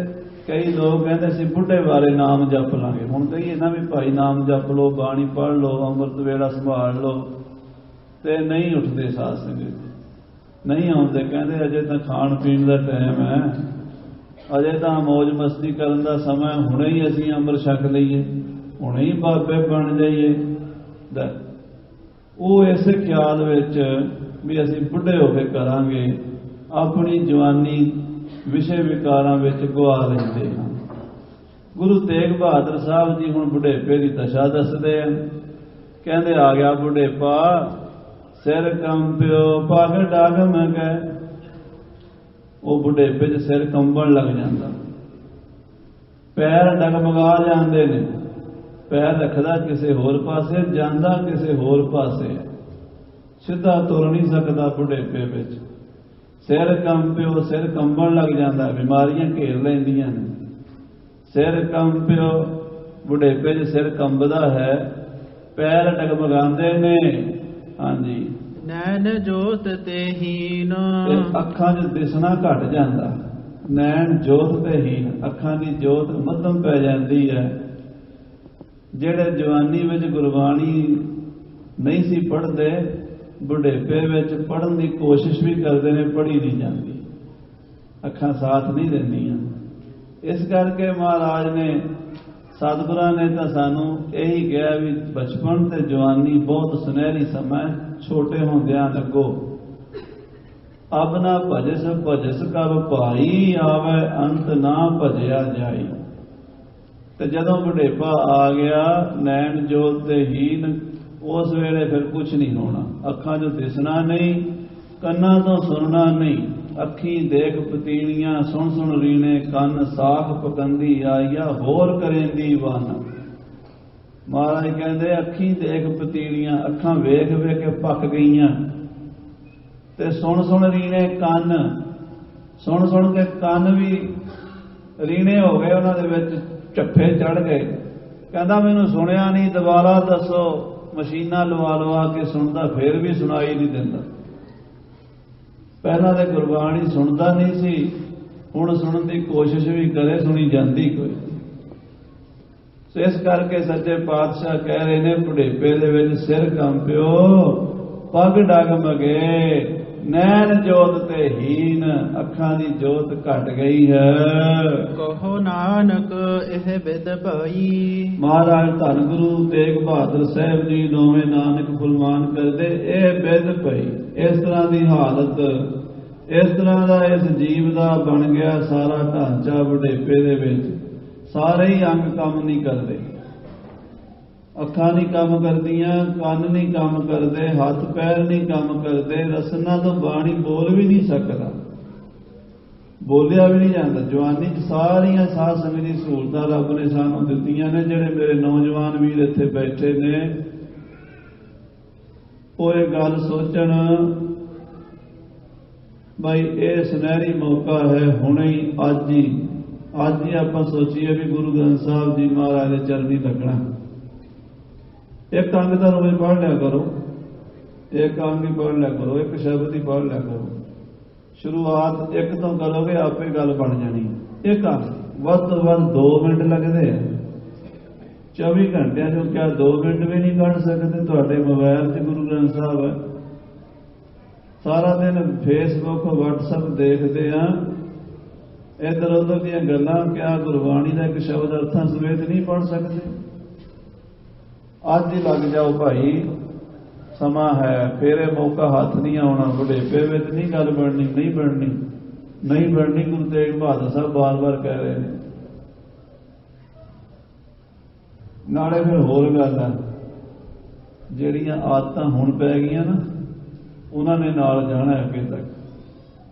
ਕਈ ਲੋਕ ਕਹਿੰਦੇ ਸੀ ਬੁੱਢੇ ਬਾਰੇ ਨਾਮ ਜਪ ਲਾਂਗੇ, ਹੁਣ ਕਹੀਏ ਨਾ ਵੀ ਭਾਈ ਨਾਮ ਜਪ ਲਓ, ਬਾਣੀ ਪੜ੍ਹ ਲਓ, ਅੰਮ੍ਰਿਤ ਵੇਲਾ ਸੰਭਾਲ ਲਓ, ਤੇ ਨਹੀਂ ਉੱਠਦੇ ਸਾਧ ਸੰਗਤ, ਨਹੀਂ ਆਉਂਦੇ। ਕਹਿੰਦੇ ਅਜੇ ਤਾਂ ਖਾਣ ਪੀਣ ਦਾ ਟਾਈਮ ਹੈ, ਅਜੇ ਤਾਂ ਮੌਜ ਮਸਤੀ ਕਰਨ ਦਾ ਸਮਾਂ, ਹੁਣੇ ਹੀ ਅਸੀਂ ਅੰਮ੍ਰਿਤ ਛਕ ਲਈਏ, ਹੁਣੇ ਹੀ ਬਾਬੇ ਬਣ ਜਾਈਏ। ਉਹ ਇਸੇ ਖਿਆਲ ਵਿੱਚ ਵੀ ਅਸੀਂ ਬੁੱਢੇ ਹੋ ਕੇ ਕਰਾਂਗੇ, ਆਪਣੀ ਜਵਾਨੀ ਵਿਸ਼ੇ ਵਿਕਾਰਾਂ ਵਿੱਚ ਗੁਆ ਲੈਂਦੇ ਹਾਂ। ਗੁਰੂ ਤੇਗ ਬਹਾਦਰ ਸਾਹਿਬ ਜੀ ਹੁਣ ਬੁਢੇਪੇ ਦੀ ਦਸ਼ਾ ਦੱਸਦੇ ਆ। ਕਹਿੰਦੇ ਆ ਗਿਆ ਬੁਢੇਪਾ, ਸਿਰ ਕੰਬਿਓ ਪਗ ਡਗਮਗੈ। ਉਹ ਬੁਢੇਪੇ 'ਚ ਸਿਰ ਕੰਬਣ ਲੱਗ ਜਾਂਦਾ, ਪੈਰ ਡਗਮਗਾ ਜਾਂਦੇ ਨੇ, ਪੈਰ ਰੱਖਦਾ ਕਿਸੇ ਹੋਰ ਪਾਸੇ, ਜਾਂਦਾ ਕਿਸੇ ਹੋਰ ਪਾਸੇ, ਸਿੱਧਾ ਤੁਰ ਨਹੀਂ ਸਕਦਾ ਬੁਢੇਪੇ ਵਿੱਚ। ਸਿਰ ਕੰਬਿਓ, ਸਿਰ ਕੰਬਣ ਲੱਗ ਜਾਂਦਾ, ਬਿਮਾਰੀਆਂ ਘੇਰ ਲੈਂਦੀਆਂ ਨੇ। ਸਿਰ ਕੰਬਿਓ, ਬੁਢੇਪੇ 'ਚ ਸਿਰ ਕੰਬਦਾ ਹੈ, ਪੈਰ ਡਗਮਗਾਉਂਦੇ ਨੇ। ਹਾਂਜੀ, ਨੈਣ ਜੋਤ ਤੇ ਹੀਨ। ਅੱਖਾਂ 'ਚ ਦਿਸਣਾ ਘਟ ਜਾਂਦਾ, ਨੈਣ ਜੋਤ ਤੇ ਹੀਨ, ਅੱਖਾਂ ਦੀ ਜੋਤ ਮੱਧਮ ਪੈ ਜਾਂਦੀ ਹੈ। ਜਿਹੜੇ ਜਵਾਨੀ ਵਿੱਚ ਗੁਰਬਾਣੀ ਨਹੀਂ ਸੀ ਪੜ੍ਹਦੇ, ਬੁਢੇਪੇ ਵਿੱਚ ਪੜ੍ਹਨ ਦੀ ਕੋਸ਼ਿਸ਼ ਵੀ ਕਰਦੇ ਨੇ, ਪੜ੍ਹੀ ਨਹੀਂ ਜਾਂਦੀ, ਅੱਖਾਂ ਸਾਥ ਨਹੀਂ ਦਿੰਦੀਆਂ। ਇਸ ਕਰਕੇ ਮਹਾਰਾਜ ਨੇ, ਸਤਿਗੁਰਾਂ ਨੇ ਤਾਂ ਸਾਨੂੰ ਇਹੀ ਕਿਹਾ ਵੀ ਬਚਪਨ ਤੇ ਜਵਾਨੀ ਬਹੁਤ ਸੁਨਹਿਰੀ ਸਮਾਂ, ਛੋਟੇ ਹੁੰਦਿਆਂ ਲੱਗੋ। ਅਬ ਨਾ ਭਜਸ ਭਜਸ ਕਬ ਭਾਈ, ਆਵੇ ਅੰਤ ਨਾ ਭਜਿਆ ਜਾਈ। ਤੇ ਜਦੋਂ ਬੁਢੇਪਾ ਆ ਗਿਆ, ਨੈਣ ਜੋਤ ਤੇ ਹੀਨ, ਉਸ ਵੇਲੇ ਫਿਰ ਕੁਝ ਨਹੀਂ ਹੋਣਾ। ਅੱਖਾਂ 'ਚੋਂ ਦਿਸਣਾ ਨਹੀਂ, ਕੰਨਾਂ ਤੋਂ ਸੁਣਨਾ ਨਹੀਂ। ਅੱਖੀਂ ਦੇਖ ਪਤੀਲੀਆਂ, ਸੁਣ ਸੁਣ ਰੀਣੇ ਕੰਨ, ਸਾਖ ਪਕੰਦੀ ਆਈਆ ਹੋਰ ਕਰੇਂਦੀ ਵਨ। ਮਹਾਰਾਜ ਕਹਿੰਦੇ ਅੱਖੀਂ ਦੇਖ ਪਤੀਲੀਆਂ, ਅੱਖਾਂ ਵੇਖ ਵੇਖ ਕੇ ਪੱਕ ਗਈਆਂ, ਤੇ ਸੁਣ ਸੁਣ ਰੀਣੇ ਕੰਨ, ਸੁਣ ਸੁਣ ਕੇ ਕੰਨ ਵੀ ਰੀਣੇ ਹੋ ਗਏ, ਉਹਨਾਂ ਦੇ ਵਿੱਚ ਝੱਫੇ ਚੜ ਗਏ। ਕਹਿੰਦਾ ਮੈਨੂੰ ਸੁਣਿਆ ਨਹੀਂ, ਦੁਬਾਰਾ ਦੱਸੋ। ਮਸ਼ੀਨਾਂ ਲਵਾ ਕੇ ਸੁਣਦਾ, ਫਿਰ ਵੀ ਸੁਣਾਈ ਨਹੀਂ ਦਿੰਦਾ। ਪਹਿਲਾਂ ਤੇ ਗੁਰਬਾਣੀ ਸੁਣਦਾ ਨਹੀਂ ਸੀ, ਹੁਣ ਸੁਣਨ ਦੀ ਕੋਸ਼ਿਸ਼ ਵੀ ਕਰੇ, ਸੁਣੀ ਜਾਂਦੀ ਕੋਈ। ਇਸ ਕਰਕੇ ਸੱਚੇ ਪਾਤਸ਼ਾਹ ਕਹਿ ਰਹੇ ਨੇ, ਬੁਢੇਪੇ ਦੇ ਵਿੱਚ ਸਿਰ ਕੰਪਿਓ, ਪੱਗ ਡਗਮਗੇ, ਨੈਣ ਜੋਤ ਤੇ ਹੀਨ, ਅੱਖਾਂ ਦੀ ਜੋਤ ਘਟ ਗਈ ਹੈ। ਕਹੋ ਨਾਨਕ ਇਹ ਬਿਦ ਭਈ। ਮਹਾਰਾਜ ਧੰਨ ਗੁਰੂ ਤੇਗ ਬਹਾਦਰ ਸਾਹਿਬ ਜੀ ਦੋਵੇਂ ਨਾਨਕ ਫਰਮਾਨ ਕਰਦੇ, ਇਹ ਬਿਦ ਭਈ। ਇਸ ਤਰ੍ਹਾਂ ਦੀ ਹਾਲਤ, ਇਸ ਤਰ੍ਹਾਂ ਦਾ ਇਸ ਜੀਵ ਦਾ ਬਣ ਗਿਆ ਸਾਰਾ ਢਾਂਚਾ ਬੁਢੇਪੇ ਦੇ ਵਿੱਚ। ਸਾਰੇ ਹੀ ਅੰਗ ਕੰਮ ਨਹੀਂ ਕਰਦੇ, ਅੱਖਾਂ ਨਹੀਂ ਕੰਮ ਕਰਦੀਆਂ, ਕੰਨ ਨਹੀਂ ਕੰਮ ਕਰਦੇ, ਹੱਥ ਪੈਰ ਨਹੀਂ ਕੰਮ ਕਰਦੇ, ਰਸਨਾ ਤੋਂ ਬਾਣੀ ਬੋਲ ਵੀ ਨਹੀਂ ਸਕਦਾ, ਬੋਲਿਆ ਵੀ ਨਹੀਂ ਜਾਂਦਾ। ਜਵਾਨੀ 'ਚ ਸਾਰੀਆਂ ਸਾਧ ਸੰਗਤ ਦੀ ਸਹੂਲਤਾਂ ਰੱਬ ਨੇ ਸਾਨੂੰ ਦਿੱਤੀਆਂ ਨੇ। ਜਿਹੜੇ ਮੇਰੇ ਨੌਜਵਾਨ ਵੀਰ ਇੱਥੇ ਬੈਠੇ ਨੇ, ਉਹ ਇਹ ਗੱਲ ਸੋਚਣ, ਬਈ ਇਹ ਸੁਨਹਿਰੀ ਮੌਕਾ ਹੈ, ਹੁਣੇ ਹੀ, ਅੱਜ ਹੀ ਆਪਾਂ ਸੋਚੀਏ ਵੀ ਗੁਰੂ ਗ੍ਰੰਥ ਸਾਹਿਬ ਜੀ ਮਹਾਰਾਜ ਦੇ ਚਰਨੀ ਲੱਗਣਾ। ਇੱਕ ਅੰਗ ਤਾਂ ਰੋਜ਼ ਪੜ੍ਹ ਲਿਆ ਕਰੋ, ਇੱਕ ਅੰਗ ਹੀ ਪੜ੍ਹ ਲਿਆ ਕਰੋ, ਇੱਕ ਸ਼ਬਦ ਹੀ ਪੜ੍ਹ ਲਿਆ ਕਰੋ। ਸ਼ੁਰੂਆਤ ਇੱਕ ਤੋਂ ਕਰੋਗੇ, ਆਪੇ ਗੱਲ ਬਣ ਜਾਣੀ। ਇੱਕ ਅੰਗ ਵੱਧ ਤੋਂ ਵੱਧ 2 ਮਿੰਟ ਲੱਗਦੇ ਆ। 24 ਘੰਟਿਆਂ ਚੋਂ ਕਿਆ 2 ਮਿੰਟ ਵੀ ਨਹੀਂ ਕੱਢ ਸਕਦੇ? ਤੁਹਾਡੇ ਮੋਬਾਈਲ 'ਚ ਗੁਰੂ ਗ੍ਰੰਥ ਸਾਹਿਬ ਹੈ। ਸਾਰਾ ਦਿਨ ਫੇਸਬੁੱਕ ਵਟਸਐਪ ਦੇਖਦੇ ਆ, ਇੱਧਰ ਉੱਧਰ ਦੀਆਂ ਗੱਲਾਂ, ਕਿਆ ਗੁਰਬਾਣੀ ਦਾ ਇੱਕ ਸ਼ਬਦ ਅਰਥਾਂ ਸਮੇਤ ਨਹੀਂ ਪੜ੍ਹ ਸਕਦੇ? ਅੱਜ ਹੀ ਲੱਗ ਜਾਓ ਭਾਈ, ਸਮਾਂ ਹੈ, ਫਿਰ ਇਹ ਮੌਕਾ ਹੱਥ ਨਹੀਂ ਆਉਣਾ। ਬੁਢੇਪੇ ਵਿੱਚ ਨਹੀਂ ਗੱਲ ਬਣਨੀ, ਨਹੀਂ ਬਣਨੀ, ਨਹੀਂ ਬਣਨੀ। ਗੁਰੂ ਤੇਗ ਬਹਾਦਰ ਸਾਹਿਬ ਬਾਰ-ਬਾਰ ਕਹਿ ਰਹੇ ਨੇ। ਨਾਲੇ ਫਿਰ ਹੋਰ ਗੱਲ ਹੈ, ਜਿਹੜੀਆਂ ਆਦਤਾਂ ਹੁਣ ਪੈ ਗਈਆਂ ਨਾ, ਉਹਨਾਂ ਨੇ ਨਾਲ ਜਾਣਾ ਅੱਗੇ ਤੱਕ।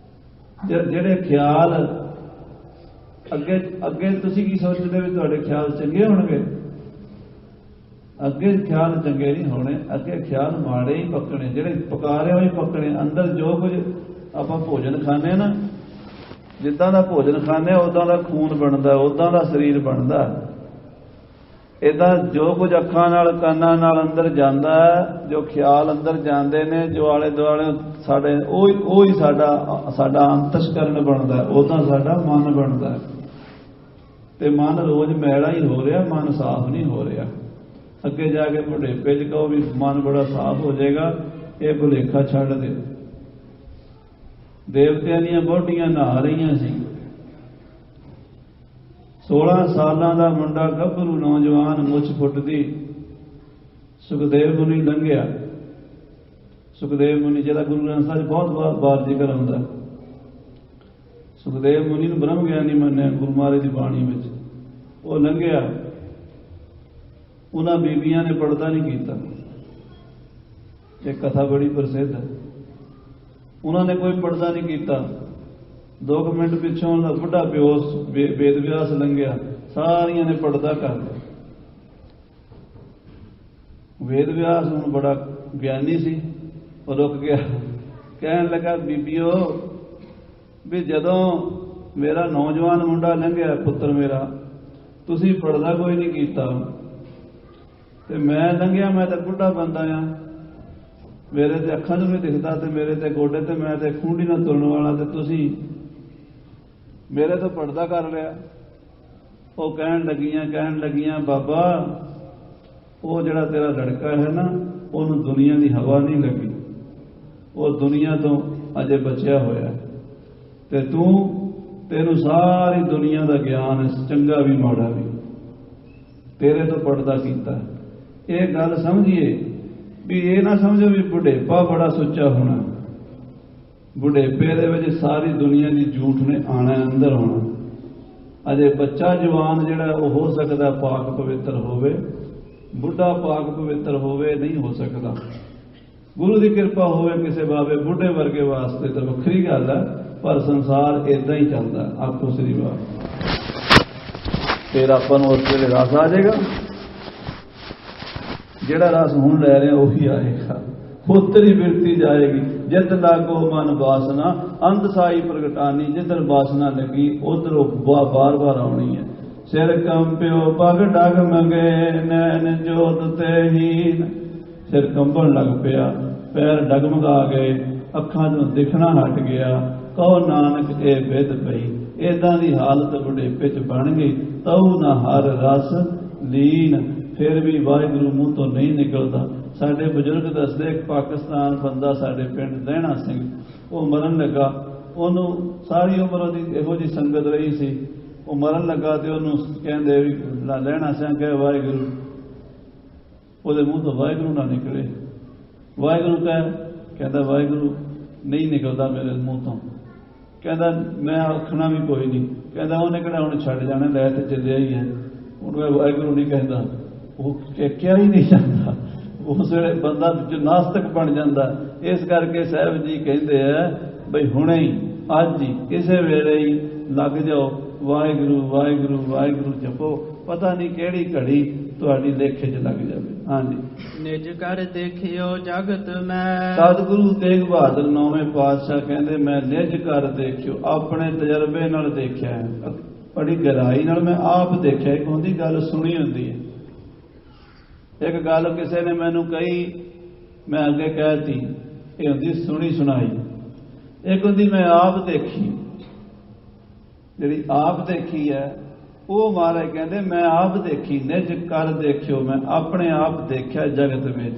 ਜਿਹੜੇ ਖਿਆਲ ਅੱਗੇ ਤੁਸੀਂ ਕੀ ਸੋਚਦੇ ਵੀ ਤੁਹਾਡੇ ਖਿਆਲ ਚੰਗੇ ਹੋਣਗੇ? ਅੱਗੇ ਖਿਆਲ ਚੰਗੇ ਨਹੀਂ ਹੋਣੇ, ਅੱਗੇ ਖਿਆਲ ਮਾੜੇ ਹੀ ਪੱਕਣੇ, ਜਿਹੜੇ ਪਕਾ ਰਹੇ ਹੋ ਹੀ ਪੱਕਣੇ। ਅੰਦਰ ਜੋ ਕੁਝ ਆਪਾਂ ਭੋਜਨ ਖਾਂਦੇ ਨਾ, ਜਿੱਦਾਂ ਦਾ ਭੋਜਨ ਖਾਂਦੇ ਉਦਾਂ ਦਾ ਖੂਨ ਬਣਦਾ, ਉਦਾਂ ਦਾ ਸਰੀਰ ਬਣਦਾ। ਇੱਦਾਂ ਜੋ ਕੁਝ ਅੱਖਾਂ ਨਾਲ, ਕੰਨਾਂ ਨਾਲ ਅੰਦਰ ਜਾਂਦਾ, ਜੋ ਖਿਆਲ ਅੰਦਰ ਜਾਂਦੇ ਨੇ, ਜੋ ਆਲੇ ਦੁਆਲੇ ਸਾਡੇ, ਉਹ ਹੀ ਸਾਡਾ ਅੰਤਸ਼ਕਰਨ ਬਣਦਾ, ਉਦਾਂ ਸਾਡਾ ਮਨ ਬਣਦਾ। ਤੇ ਮਨ ਰੋਜ਼ ਮੈਲਾ ਹੀ ਹੋ ਰਿਹਾ, ਮਨ ਸਾਫ਼ ਨਹੀਂ ਹੋ ਰਿਹਾ। ਅੱਗੇ ਜਾ ਕੇ ਬੁਢੇਪੇ 'ਚ ਕਹੋ ਵੀ ਮਨ ਬੜਾ ਸਾਫ਼ ਹੋ ਜਾਏਗਾ, ਇਹ ਭੁਲੇਖਾ ਛੱਡ ਦਿਓ। ਦੇਵਤਿਆਂ ਦੀਆਂ ਬੋਟੀਆਂ ਨਹਾ ਰਹੀਆਂ ਸੀ। 16 ਸਾਲਾਂ ਦਾ ਮੁੰਡਾ, ਗੱਭਰੂ ਨੌਜਵਾਨ, ਮੁੱਛ ਫੁੱਟਦੀ, ਸੁਖਦੇਵ ਮੁਨੀ ਲੰਘਿਆ। ਸੁਖਦੇਵ ਮੁਨੀ, ਜਿਹੜਾ ਗੁਰੂ ਗ੍ਰੰਥ ਸਾਹਿਬ ਬਹੁਤ ਵਾਰ ਜ਼ਿਕਰ ਆਉਂਦਾ। ਸੁਖਦੇਵ ਮੁਨੀ ਨੂੰ ਬ੍ਰਹਮ ਗਿਆਨੀ ਮੰਨਿਆ ਗੁਰੂ ਮਹਾਰਾਜ ਦੀ ਬਾਣੀ ਵਿੱਚ। ਉਹ ਲੰਘਿਆ, ਉਹਨਾਂ ਬੀਬੀਆਂ ਨੇ ਪਰਦਾ ਨਹੀਂ ਕੀਤਾ। ਇਹ ਕਥਾ ਬੜੀ ਪ੍ਰਸਿੱਧ ਹੈ। ਉਹਨਾਂ ਨੇ ਕੋਈ ਪਰਦਾ ਨਹੀਂ ਕੀਤਾ। 2 ਮਿੰਟ ਪਿੱਛੋਂ ਉਹਦਾ ਬੁੱਢਾ ਪਿਓ ਵੇਦ ਵਿਆਸ ਲੰਘਿਆ, ਸਾਰੀਆਂ ਨੇ ਪਰਦਾ ਕਰ ਲਿਆ। ਵੇਦ ਵਿਆਸ ਹੁਣ ਬੜਾ ਗਿਆਨੀ ਸੀ, ਉਹ ਰੁਕ ਗਿਆ। ਕਹਿਣ ਲੱਗਾ, ਬੀਬੀਓ, ਵੀ ਜਦੋਂ ਮੇਰਾ ਨੌਜਵਾਨ ਮੁੰਡਾ ਲੰਘਿਆ, ਪੁੱਤਰ ਮੇਰਾ, ਤੁਸੀਂ ਪਰਦਾ ਕੋਈ ਨਹੀਂ ਕੀਤਾ, ਤੇ ਮੈਂ ਲੰਘਿਆ, ਮੈਂ ਤਾਂ ਬੁੱਢਾ ਬੰਦਾ ਆ, ਮੇਰੇ ਤੇ ਅੱਖਾਂ ਨੂੰ ਨਹੀਂ ਦਿਖਦਾ, ਤੇ ਮੇਰੇ ਤੇ ਗੋਡੇ ਤੇ ਮੈਂ ਤੇ ਖੂੰਡੀ ਨਾਲ ਤੁਰਨ ਵਾਲਾ, ਤੇ ਤੁਸੀਂ ਮੇਰੇ ਤੋਂ ਪਰਦਾ ਕਰ ਲਿਆ। ਉਹ ਕਹਿਣ ਲੱਗੀਆਂ, ਬਾਬਾ, ਉਹ ਜਿਹੜਾ ਤੇਰਾ ਲੜਕਾ ਹੈ ਨਾ, ਉਹਨੂੰ ਦੁਨੀਆ ਦੀ ਹਵਾ ਨਹੀਂ ਲੱਗੀ, ਉਹ ਦੁਨੀਆ ਤੋਂ ਅਜੇ ਬਚਿਆ ਹੋਇਆ, ਤੇ ਤੈਨੂੰ ਸਾਰੀ ਦੁਨੀਆ ਦਾ ਗਿਆਨ, ਚੰਗਾ ਵੀ ਮਾੜਾ ਵੀ, ਤੇਰੇ ਤੋਂ ਪਰਦਾ ਕੀਤਾ। ਇਹ ਗੱਲ ਸਮਝੀਏ, ਵੀ ਇਹ ਨਾ ਸਮਝੋ ਵੀ ਬੁਢੇਪਾ ਬੜਾ ਸੁੱਚਾ ਹੋਣਾ। ਬੁਢੇਪੇ ਦੇ ਵਿੱਚ ਸਾਰੀ ਦੁਨੀਆ ਦੀ ਝੂਠ ਨੇ ਆਣਾ, ਅੰਦਰ ਆਉਣਾ। ਅਜੇ ਬੱਚਾ ਜਵਾਨ ਜਿਹੜਾ ਉਹ ਹੋ ਸਕਦਾ ਪਾਕ ਪਵਿੱਤਰ ਹੋਵੇ, ਬੁੱਢਾ ਪਾਕ ਪਵਿੱਤਰ ਹੋਵੇ ਨਹੀਂ ਹੋ ਸਕਦਾ। ਗੁਰੂ ਦੀ ਕਿਰਪਾ ਹੋਵੇ ਕਿਸੇ ਬਾਬੇ ਬੁੱਢੇ ਵਰਗੇ ਵਾਸਤੇ ਤਾਂ ਵੱਖਰੀ ਗੱਲ ਹੈ, ਪਰ ਸੰਸਾਰ ਇਦਾਂ ਹੀ ਚੱਲਦਾ। ਆਖੋ ਸ੍ਰੀ ਵਾਹਿਗੁਰੂ। ਫਿਰ ਆਪਾਂ ਨੂੰ ਉਸ ਵੇਲੇ ਰਸ ਆ ਜਾਏਗਾ, ਜਿਹੜਾ ਰਸ ਹੁਣ ਲੈ ਰਹੇ ਉਹੀ ਆਏਗਾ, ਉਤਰੀ ਬਿਰਤੀ ਜਾਏਗੀ। ਜਿੱਤ ਲਾਗੋ ਮਨ ਬਾਸਨਾ ਅੰਤ ਸਾਈ ਪ੍ਰਗਟਾਨੀ, ਜਿੱਧਰ ਬਾਸਨਾ ਲੱਗੀ ਉਧਰੋਂ ਬਾਰ ਬਾਰ ਆਉਣੀ ਹੈ। ਸਿਰ ਕੰਪਿਓ ਪਗ ਡਗ ਮੰਗੇ ਨੈਣ ਜੋਤ ਤੇ ਹੀਨ, ਸਿਰ ਕੰਬਣ ਲੱਗ ਪਿਆ, ਪੈਰ ਡਗਮਗਾ ਗਏ, ਅੱਖਾਂ ਤੋਂ ਦਿਖਣਾ ਹਟ ਗਿਆ। ਕਹੋ ਨਾਨਕ ਇਹ ਵਿਦ ਪਈ, ਏਦਾਂ ਦੀ ਹਾਲਤ ਬੁਢੇਪੇ ਚ ਬਣ ਗਈ। ਤਉ ਨਾ ਹਰ ਰਸ ਲੀਨ, ਫਿਰ ਵੀ ਵਾਹਿਗੁਰੂ ਮੂੰਹ ਤੋਂ ਨਹੀਂ ਨਿਕਲਦਾ। ਸਾਡੇ ਬਜ਼ੁਰਗ ਦੱਸਦੇ, ਇੱਕ ਪਾਕਿਸਤਾਨ ਬੰਦਾ ਸਾਡੇ ਪਿੰਡ ਲਹਿਣਾ ਸਿੰਘ, ਉਹ ਮਰਨ ਲੱਗਾ। ਉਹਨੂੰ ਸਾਰੀ ਉਮਰ ਉਹਦੀ ਇਹੋ ਜਿਹੀ ਸੰਗਤ ਰਹੀ ਸੀ। ਉਹ ਮਰਨ ਲੱਗਾ ਤੇ ਉਹਨੂੰ ਕਹਿੰਦੇ ਵੀ ਲਹਿਣਾ ਸਿੰਘ ਕਹੇ ਵਾਹਿਗੁਰੂ, ਉਹਦੇ ਮੂੰਹ ਤੋਂ ਵਾਹਿਗੁਰੂ ਨਾ ਨਿਕਲੇ। ਵਾਹਿਗੁਰੂ ਕਹਿੰਦਾ ਵਾਹਿਗੁਰੂ ਨਹੀਂ ਨਿਕਲਦਾ ਮੇਰੇ ਮੂੰਹ ਤੋਂ। ਕਹਿੰਦਾ ਮੈਂ ਆਖਣਾ ਵੀ ਕੋਈ ਨਹੀਂ। ਕਹਿੰਦਾ ਉਹਨੇ ਕਿਹੜਾ ਹੁਣ ਛੱਡ ਜਾਣਾ, ਲੈ ਤੇ ਚੱਲਿਆ ਹੀ ਹੈ, ਹੁਣ ਮੈਂ ਵਾਹਿਗੁਰੂ ਨਹੀਂ ਕਹਿੰਦਾ। ਉਹ ਕਿਹਾ ਹੀ ਨਹੀਂ ਜਾਂਦਾ, ਉਸ ਵੇਲੇ ਬੰਦਾ ਨਾਸਤਕ ਬਣ ਜਾਂਦਾ। ਇਸ ਕਰਕੇ ਸਾਹਿਬ ਜੀ ਕਹਿੰਦੇ ਆ ਬਈ ਹੁਣੇ ਹੀ, ਅੱਜ ਹੀ, ਕਿਸੇ ਵੇਲੇ ਹੀ ਲੱਗ ਜਾਓ ਵਾਹਿਗੁਰੂ ਵਾਹਿਗੁਰੂ ਵਾਹਿਗੁਰੂ ਜਪੋ। ਪਤਾ ਨਹੀਂ ਕਿਹੜੀ ਘੜੀ ਤੁਹਾਡੀ ਲੇਖੇ 'ਚ ਲੱਗ ਜਾਵੇ। ਹਾਂਜੀ, ਨਿਜ ਕਰ ਦੇਖਿਓ ਜਗਤ ਮੈਂ। ਸਤਿਗੁਰੂ ਤੇਗ ਬਹਾਦਰ 9ਵੇਂ ਪਾਤਸ਼ਾਹ ਕਹਿੰਦੇ ਮੈਂ ਨਿਜ ਕਰ ਦੇਖਿਓ, ਆਪਣੇ ਤਜਰਬੇ ਨਾਲ ਦੇਖਿਆ ਹੈ, ਬੜੀ ਗਹਿਰਾਈ ਨਾਲ ਮੈਂ ਆਪ ਦੇਖਿਆ। ਇੱਕ ਹੁੰਦੀ ਗੱਲ ਸੁਣੀ ਹੁੰਦੀ ਹੈ, ਇੱਕ ਗੱਲ ਕਿਸੇ ਨੇ ਮੈਨੂੰ ਕਹੀ, ਮੈਂ ਅੱਗੇ ਕਹਿਤੀ, ਇਹ ਹੁੰਦੀ ਸੁਣੀ ਸੁਣਾਈ। ਇੱਕ ਹੁੰਦੀ ਮੈਂ ਆਪ ਦੇਖੀ। ਜਿਹੜੀ ਆਪ ਦੇਖੀ ਹੈ ਉਹ ਮਹਾਰਾਜ ਕਹਿੰਦੇ ਮੈਂ ਆਪ ਦੇਖੀ, ਨਿਜ ਕਰ ਦੇਖਿਓ, ਮੈਂ ਆਪਣੇ ਆਪ ਦੇਖਿਆ ਜਗਤ ਵਿੱਚ।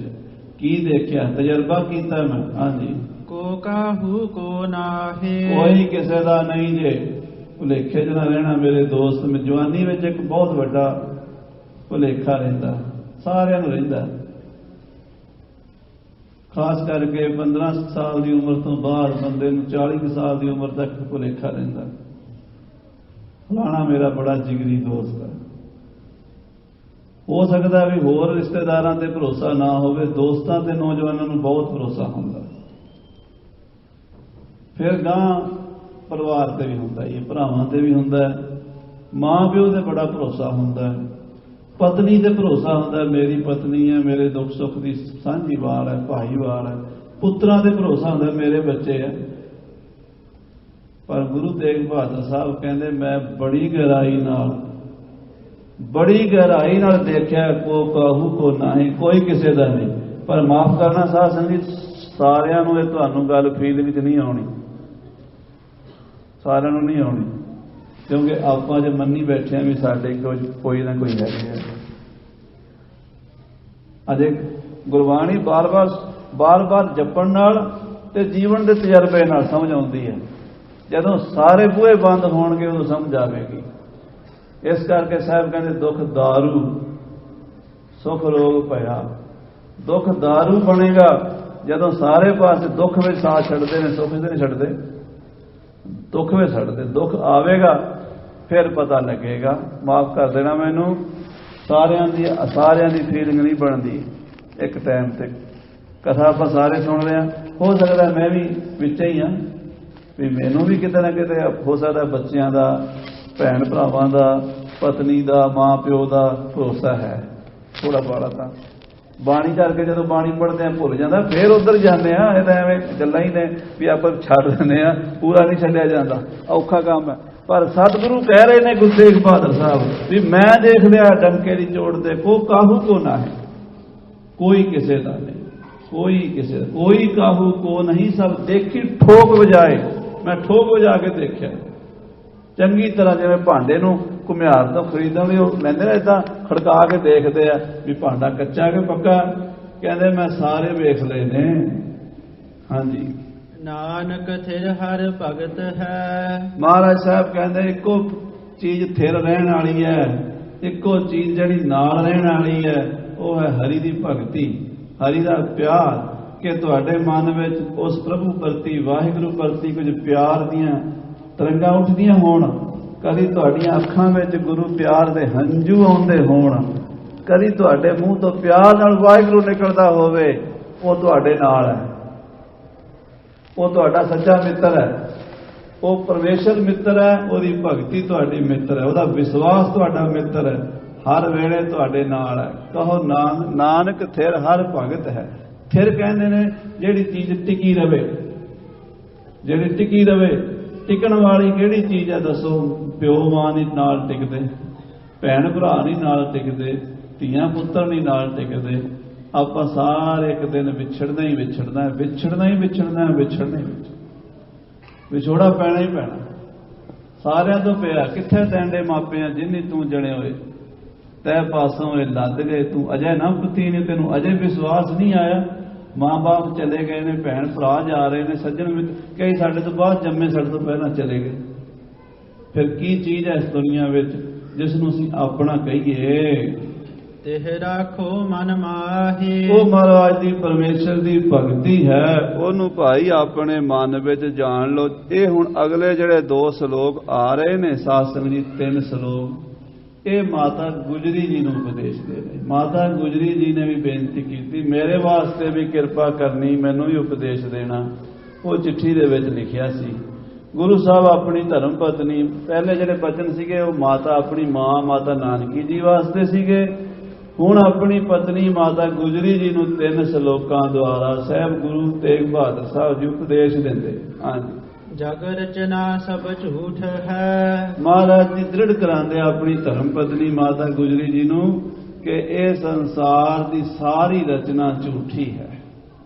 ਕੀ ਦੇਖਿਆ? ਤਜਰਬਾ ਕੀਤਾ ਮੈਂ। ਹਾਂਜੀ, ਕੋ ਕਾਹੂ ਕੋ ਨਾਹੇ, ਕੋਈ ਕਿਸੇ ਦਾ ਨਹੀਂ ਜੇ, ਭੁਲੇਖੇ 'ਚ ਨਾ ਰਹਿਣਾ ਮੇਰੇ ਦੋਸਤ। ਜਵਾਨੀ ਵਿੱਚ ਇੱਕ ਬਹੁਤ ਵੱਡਾ ਭੁਲੇਖਾ ਰਹਿੰਦਾ, ਸਾਰਿਆਂ ਨੂੰ ਰਹਿੰਦਾ, ਖਾਸ ਕਰਕੇ 15 ਸਾਲ ਦੀ ਉਮਰ ਤੋਂ ਬਾਅਦ ਬੰਦੇ ਨੂੰ 40 ਸਾਲ ਦੀ ਉਮਰ ਤੱਕ ਭੁਲੇਖਾ ਰਹਿੰਦਾ, ਫਲਾਣਾ ਮੇਰਾ ਬੜਾ ਜਿਗਰੀ ਦੋਸਤ ਹੈ। ਹੋ ਸਕਦਾ ਵੀ ਹੋਰ ਰਿਸ਼ਤੇਦਾਰਾਂ ਤੇ ਭਰੋਸਾ ਨਾ ਹੋਵੇ, ਦੋਸਤਾਂ ਤੇ ਨੌਜਵਾਨਾਂ ਨੂੰ ਬਹੁਤ ਭਰੋਸਾ ਹੁੰਦਾ। ਫਿਰ ਗਾਂ ਪਰਿਵਾਰ ਤੇ ਵੀ ਹੁੰਦਾ ਹੀ, ਭਰਾਵਾਂ ਤੇ ਵੀ ਹੁੰਦਾ, ਮਾਂ ਪਿਓ ਤੇ ਬੜਾ ਭਰੋਸਾ ਹੁੰਦਾ, ਪਤਨੀ ਤੇ ਭਰੋਸਾ ਹੁੰਦਾ, ਮੇਰੀ ਪਤਨੀ ਹੈ, ਮੇਰੇ ਦੁੱਖ ਸੁੱਖ ਦੀ ਸਾਂਝੀਵਾਲ ਹੈ, ਭਾਈਵਾਲ ਹੈ। ਪੁੱਤਰਾਂ ਤੇ ਭਰੋਸਾ ਹੁੰਦਾ, ਮੇਰੇ ਬੱਚੇ ਹੈ। ਪਰ ਗੁਰੂ ਤੇਗ ਬਹਾਦਰ ਸਾਹਿਬ ਕਹਿੰਦੇ ਮੈਂ ਬੜੀ ਗਹਿਰਾਈ ਨਾਲ ਦੇਖਿਆ, ਕੋ ਕਾਹੂ ਕੋ ਨਾਹੀ, ਕੋਈ ਕਿਸੇ ਦਾ ਨਹੀਂ। ਪਰ ਮਾਫ ਕਰਨਾ ਸਾਧ ਸੰਗਤ, ਸਾਰਿਆਂ ਨੂੰ ਇਹ ਤੁਹਾਨੂੰ ਗੱਲ ਫੀਲਿੰਗ 'ਚ ਨਹੀਂ ਆਉਣੀ, ਸਾਰਿਆਂ ਨੂੰ ਨਹੀਂ ਆਉਣੀ, ਕਿਉਂਕਿ ਆਪਾਂ ਜੇ ਮੰਨੀ ਬੈਠੇ ਵੀ ਸਾਡੇ ਕੋਈ ਨਾ ਕੋਈ ਹੈਗੇ ਆ। ਅਜੇ ਗੁਰਬਾਣੀ ਬਾਰ-ਬਾਰ ਜਪਣ ਨਾਲ ਤੇ ਜੀਵਨ ਦੇ ਤਜਰਬੇ ਨਾਲ ਸਮਝ ਆਉਂਦੀ ਹੈ। ਜਦੋਂ ਸਾਰੇ ਬੂਹੇ ਬੰਦ ਹੋਣਗੇ ਉਦੋਂ ਸਮਝ ਆਵੇਗੀ। ਇਸ ਕਰਕੇ ਸਾਹਿਬ ਕਹਿੰਦੇ ਦੁੱਖ ਦਾਰੂ ਸੁੱਖ ਰੋਗ ਭਇਆ। ਦੁੱਖ ਦਾਰੂ ਬਣੇਗਾ ਜਦੋਂ ਸਾਰੇ ਪਾਸੇ ਦੁੱਖ ਵਿੱਚ ਸਾਥ ਛੱਡਦੇ ਨੇ, ਸੁੱਖ ਵਿੱਚ ਨਹੀਂ ਛੱਡਦੇ, ਦੁੱਖ ਵਿੱਚ ਛੱਡਦੇ। ਦੁੱਖ ਆਵੇਗਾ ਫਿਰ ਪਤਾ ਲੱਗੇਗਾ। ਮਾਫ ਕਰ ਦੇਣਾ ਮੈਨੂੰ, ਸਾਰਿਆਂ ਦੀ ਫੀਲਿੰਗ ਨਹੀਂ ਬਣਦੀ ਇੱਕ ਟਾਈਮ ਤੇ। ਕਥਾ ਆਪਾਂ ਸਾਰੇ ਸੁਣ ਰਹੇ ਹਾਂ, ਹੋ ਸਕਦਾ ਮੈਂ ਵੀ ਵਿੱਚ ਹੀ ਹਾਂ, ਵੀ ਮੈਨੂੰ ਵੀ ਕਿਤੇ ਨਾ ਕਿਤੇ ਹੋ ਸਕਦਾ ਬੱਚਿਆਂ ਦਾ, ਭੈਣ ਭਰਾਵਾਂ ਦਾ, ਪਤਨੀ ਦਾ, ਮਾਂ ਪਿਓ ਦਾ ਭਰੋਸਾ ਹੈ ਥੋੜਾ ਬਾੜਾ। ਤਾਂ ਬਾਣੀ ਕਰਕੇ ਜਦੋਂ ਬਾਣੀ ਪੜ੍ਹਦੇ ਆ ਭੁੱਲ ਜਾਂਦਾ, ਫਿਰ ਉੱਧਰ ਜਾਂਦੇ ਆ। ਇਹ ਤਾਂ ਐਵੇਂ ਗੱਲਾਂ ਹੀ ਨੇ ਵੀ ਆਪਾਂ ਛੱਡ ਦਿੰਦੇ ਆ, ਪੂਰਾ ਨਹੀਂ ਛੱਡਿਆ ਜਾਂਦਾ, ਔਖਾ ਕੰਮ ਹੈ। ਪਰ ਸਤਿਗੁਰੂ ਕਹਿ ਰਹੇ ਨੇ ਗੁਰੂ ਤੇਗ ਬਹਾਦਰ ਸਾਹਿਬ ਵੀ ਮੈਂ ਦੇਖ ਲਿਆ ਡੰਕੇ ਦੀ ਚੋਟ ਤੇ, ਕੋ ਕਾਹੂ ਕੋ ਨਾ ਹੈ, ਕੋਈ ਕਿਸੇ ਦਾ ਨਹੀਂ, ਕੋਈ ਕਾਹੂ ਕੋ ਨਹੀਂ, ਸਭ ਦੇਖੀ ਠੋਕ ਵਜਾਏ। ਮੈਂ ਠੋਕ ਵਜਾ ਕੇ ਦੇਖਿਆ ਚੰਗੀ ਤਰ੍ਹਾਂ, ਜਿਵੇਂ ਭਾਂਡੇ ਨੂੰ ਘੁਮਿਆਰ ਤੋਂ ਖਰੀਦਣ ਲਈ ਉਹ ਲੈਂਦੇ ਨੇ, ਏਦਾਂ ਖੜਕਾ ਕੇ ਦੇਖਦੇ ਆ ਵੀ ਭਾਂਡਾ ਕੱਚਾ ਕਿ ਪੱਕਾ। ਕਹਿੰਦੇ ਮੈਂ ਸਾਰੇ ਵੇਖ ਲਏ ਨੇ। ਹਾਂਜੀ, ਨਾਨਕ ਥਿਰ ਹਰ ਭਗਤ ਹੈ। ਮਹਾਰਾਜ ਸਾਹਿਬ ਕਹਿੰਦੇ ਇੱਕੋ ਚੀਜ਼ ਥਿਰ ਰਹਿਣ ਵਾਲੀ ਹੈ, ਇੱਕੋ ਚੀਜ਼ ਜਿਹੜੀ ਨਾਲ ਰਹਿਣ ਵਾਲੀ ਹੈ, ਉਹ ਹੈ ਹਰੀ ਦੀ ਭਗਤੀ, ਹਰੀ ਦਾ ਪਿਆਰ। ਕਿ ਤੁਹਾਡੇ ਮਨ ਵਿੱਚ ਉਸ ਪ੍ਰਭੂ ਪ੍ਰਤੀ, ਵਾਹਿਗੁਰੂ ਪ੍ਰਤੀ ਕੁਝ ਪਿਆਰ ਦੀਆਂ ਤਰੰਗਾਂ ਉੱਠਦੀਆਂ ਹੋਣ। ਕਦੀ ਤੁਹਾਡੀਆਂ ਅੱਖਾਂ ਵਿੱਚ ਗੁਰੂ ਪਿਆਰ ਦੇ ਹੰਝੂ ਆਉਂਦੇ ਹੋਣ, ਕਦੀ ਤੁਹਾਡੇ ਮੂੰਹ ਤੋਂ ਪਿਆਰ ਨਾਲ ਵਾਹਿਗੁਰੂ ਨਿਕਲਦਾ ਹੋਵੇ, ਉਹ ਤੁਹਾਡੇ ਨਾਲ ਹੈ। ਉਹ ਤੁਹਾਡਾ ਸੱਚਾ ਮਿੱਤਰ ਹੈ। ਉਹ ਪਰਮੇਸ਼ਰ ਮਿੱਤਰ ਹੈ। ਉਹਦੀ ਭਗਤੀ ਤੁਹਾਡੀ ਮਿੱਤਰ ਹੈ। ਉਹਦਾ ਵਿਸ਼ਵਾਸ ਤੁਹਾਡਾ ਮਿੱਤਰ ਹੈ। ਹਰ ਵੇਲੇ ਤੁਹਾਡੇ ਨਾਲ ਹੈ। ਕਹੋ ਨਾਨਕ ਥਿਰ ਹਰ ਭਗਤ ਹੈ। ਥਿਰ ਕਹਿੰਦੇ ਨੇ ਜਿਹੜੀ ਚੀਜ਼ ਟਿਕੀ ਰਵੇ, ਜਿਹੜੀ ਟਿਕੀ ਰਵੇ। ਟਿਕਣ ਵਾਲੀ ਕਿਹੜੀ ਚੀਜ਼ ਹੈ ਦੱਸੋ? ਪਿਓ ਮਾਂ ਨਹੀਂ ਨਾਲ ਟਿਕਦੇ, ਭੈਣ ਭਰਾ ਨਹੀਂ ਨਾਲ ਟਿਕਦੇ, ਧੀਆਂ ਪੁੱਤਰ ਨਹੀਂ ਨਾਲ ਟਿਕਦੇ। ਆਪਾਂ ਸਾਰੇ ਇੱਕ ਦਿਨ ਵਿਛੜਨਾ ਹੀ ਵਿਛੜਨਾ, ਵਿਛੜਨਾ ਹੀ ਵਿਛੜਨਾ, ਵਿਛੜਨਾ ਹੀ ਵਿਛੋੜਾ ਪੈਣਾ ਹੀ ਪੈਣਾ। ਸਾਰਿਆਂ ਤੋਂ ਪਿਆ ਕਿੱਥੇ ਤੈਂਡੇ ਮਾਪਿਆਂ ਜਿੰਨੀ ਤੂੰ ਜਣੇ ਹੋਏ, ਤੈ ਪਾਸੋਂ ਇਹ ਲੱਦ ਗਏ ਤੂੰ ਅਜੇ ਨਾ ਪੁੱਤੀ ਨੇ, ਤੈਨੂੰ ਅਜੇ ਵਿਸ਼ਵਾਸ ਨਹੀਂ ਆਇਆ। ਮਾਂ ਬਾਪ ਚਲੇ ਗਏ ਨੇ, ਭੈਣ ਭਰਾ ਜਾ ਰਹੇ ਨੇ, ਸੱਜਣ ਮਿੱਤਰ ਕਈ ਸਾਡੇ ਤੋਂ ਬਾਅਦ ਜੰਮੇ, ਸਾਡੇ ਤੋਂ ਪਹਿਲਾਂ ਚਲੇ ਗਏ। ਫਿਰ ਕੀ ਚੀਜ਼ ਹੈ ਇਸ ਦੁਨੀਆ ਵਿੱਚ ਜਿਸ ਨੂੰ ਅਸੀਂ ਆਪਣਾ ਕਹੀਏ? ਤਿਹ ਰਾਖੋ ਮਨ ਮਾਹੀ। ਉਹ ਮਹਾਰਾਜ ਦੀ ਪਰਮੇਸ਼ਰ ਦੀ ਭਗਤੀ ਹੈ। ਉਹਨੂੰ ਭਾਈ ਆਪਣੇ ਮਨ ਵਿੱਚ ਜਾਣ ਲਓ। ਇਹ ਹੁਣ ਅਗਲੇ ਜਿਹੜੇ 2 ਸ਼ਲੋਕ ਆ ਰਹੇ ਨੇ ਸਾਧ ਸੰਗਤ ਜੀ, 3 ਸ਼ਲੋਕ, ਇਹ ਮਾਤਾ ਗੁਜਰੀ ਜੀ ਨੂੰ ਉਪਦੇਸ਼ ਦੇ ਰਹੇ। ਮਾਤਾ ਗੁਜਰੀ ਜੀ ਨੇ ਵੀ ਬੇਨਤੀ ਕੀਤੀ, ਮੇਰੇ ਵਾਸਤੇ ਵੀ ਕਿਰਪਾ ਕਰਨੀ, ਮੈਨੂੰ ਵੀ ਉਪਦੇਸ਼ ਦੇਣਾ। ਉਹ ਚਿੱਠੀ ਦੇ ਵਿੱਚ ਲਿਖਿਆ ਸੀ। ਗੁਰੂ ਸਾਹਿਬ ਆਪਣੀ ਧਰਮ ਪਤਨੀ, ਪਹਿਲੇ ਜਿਹੜੇ ਬਚਨ ਸੀਗੇ ਉਹ ਮਾਤਾ ਆਪਣੀ ਮਾਂ ਮਾਤਾ ਨਾਨਕੀ ਜੀ ਵਾਸਤੇ ਸੀਗੇ। ਹੁਣ ਆਪਣੀ ਪਤਨੀ ਮਾਤਾ ਗੁਜਰੀ ਜੀ ਨੂੰ 3 ਸ਼ਲੋਕਾਂ ਦੁਆਰਾ ਸਾਹਿਬ ਗੁਰੂ ਤੇਗ ਬਹਾਦਰ ਸਾਹਿਬ ਜੀ ਉਪਦੇਸ਼ ਦਿੰਦੇ। ਹਾਂਜੀ, ਜਗ ਰਚਨਾ ਸਭ ਝੂਠ ਹੈ। ਮਹਾਰਾਜ ਜੀ ਦ੍ਰਿੜ ਕਰਾਉਂਦੇ ਆਪਣੀ ਧਰਮ ਪਤਨੀ ਮਾਤਾ ਗੁਜਰੀ ਜੀ ਨੂੰ ਕਿ ਇਹ ਸੰਸਾਰ ਦੀ ਸਾਰੀ ਰਚਨਾ ਝੂਠੀ ਹੈ।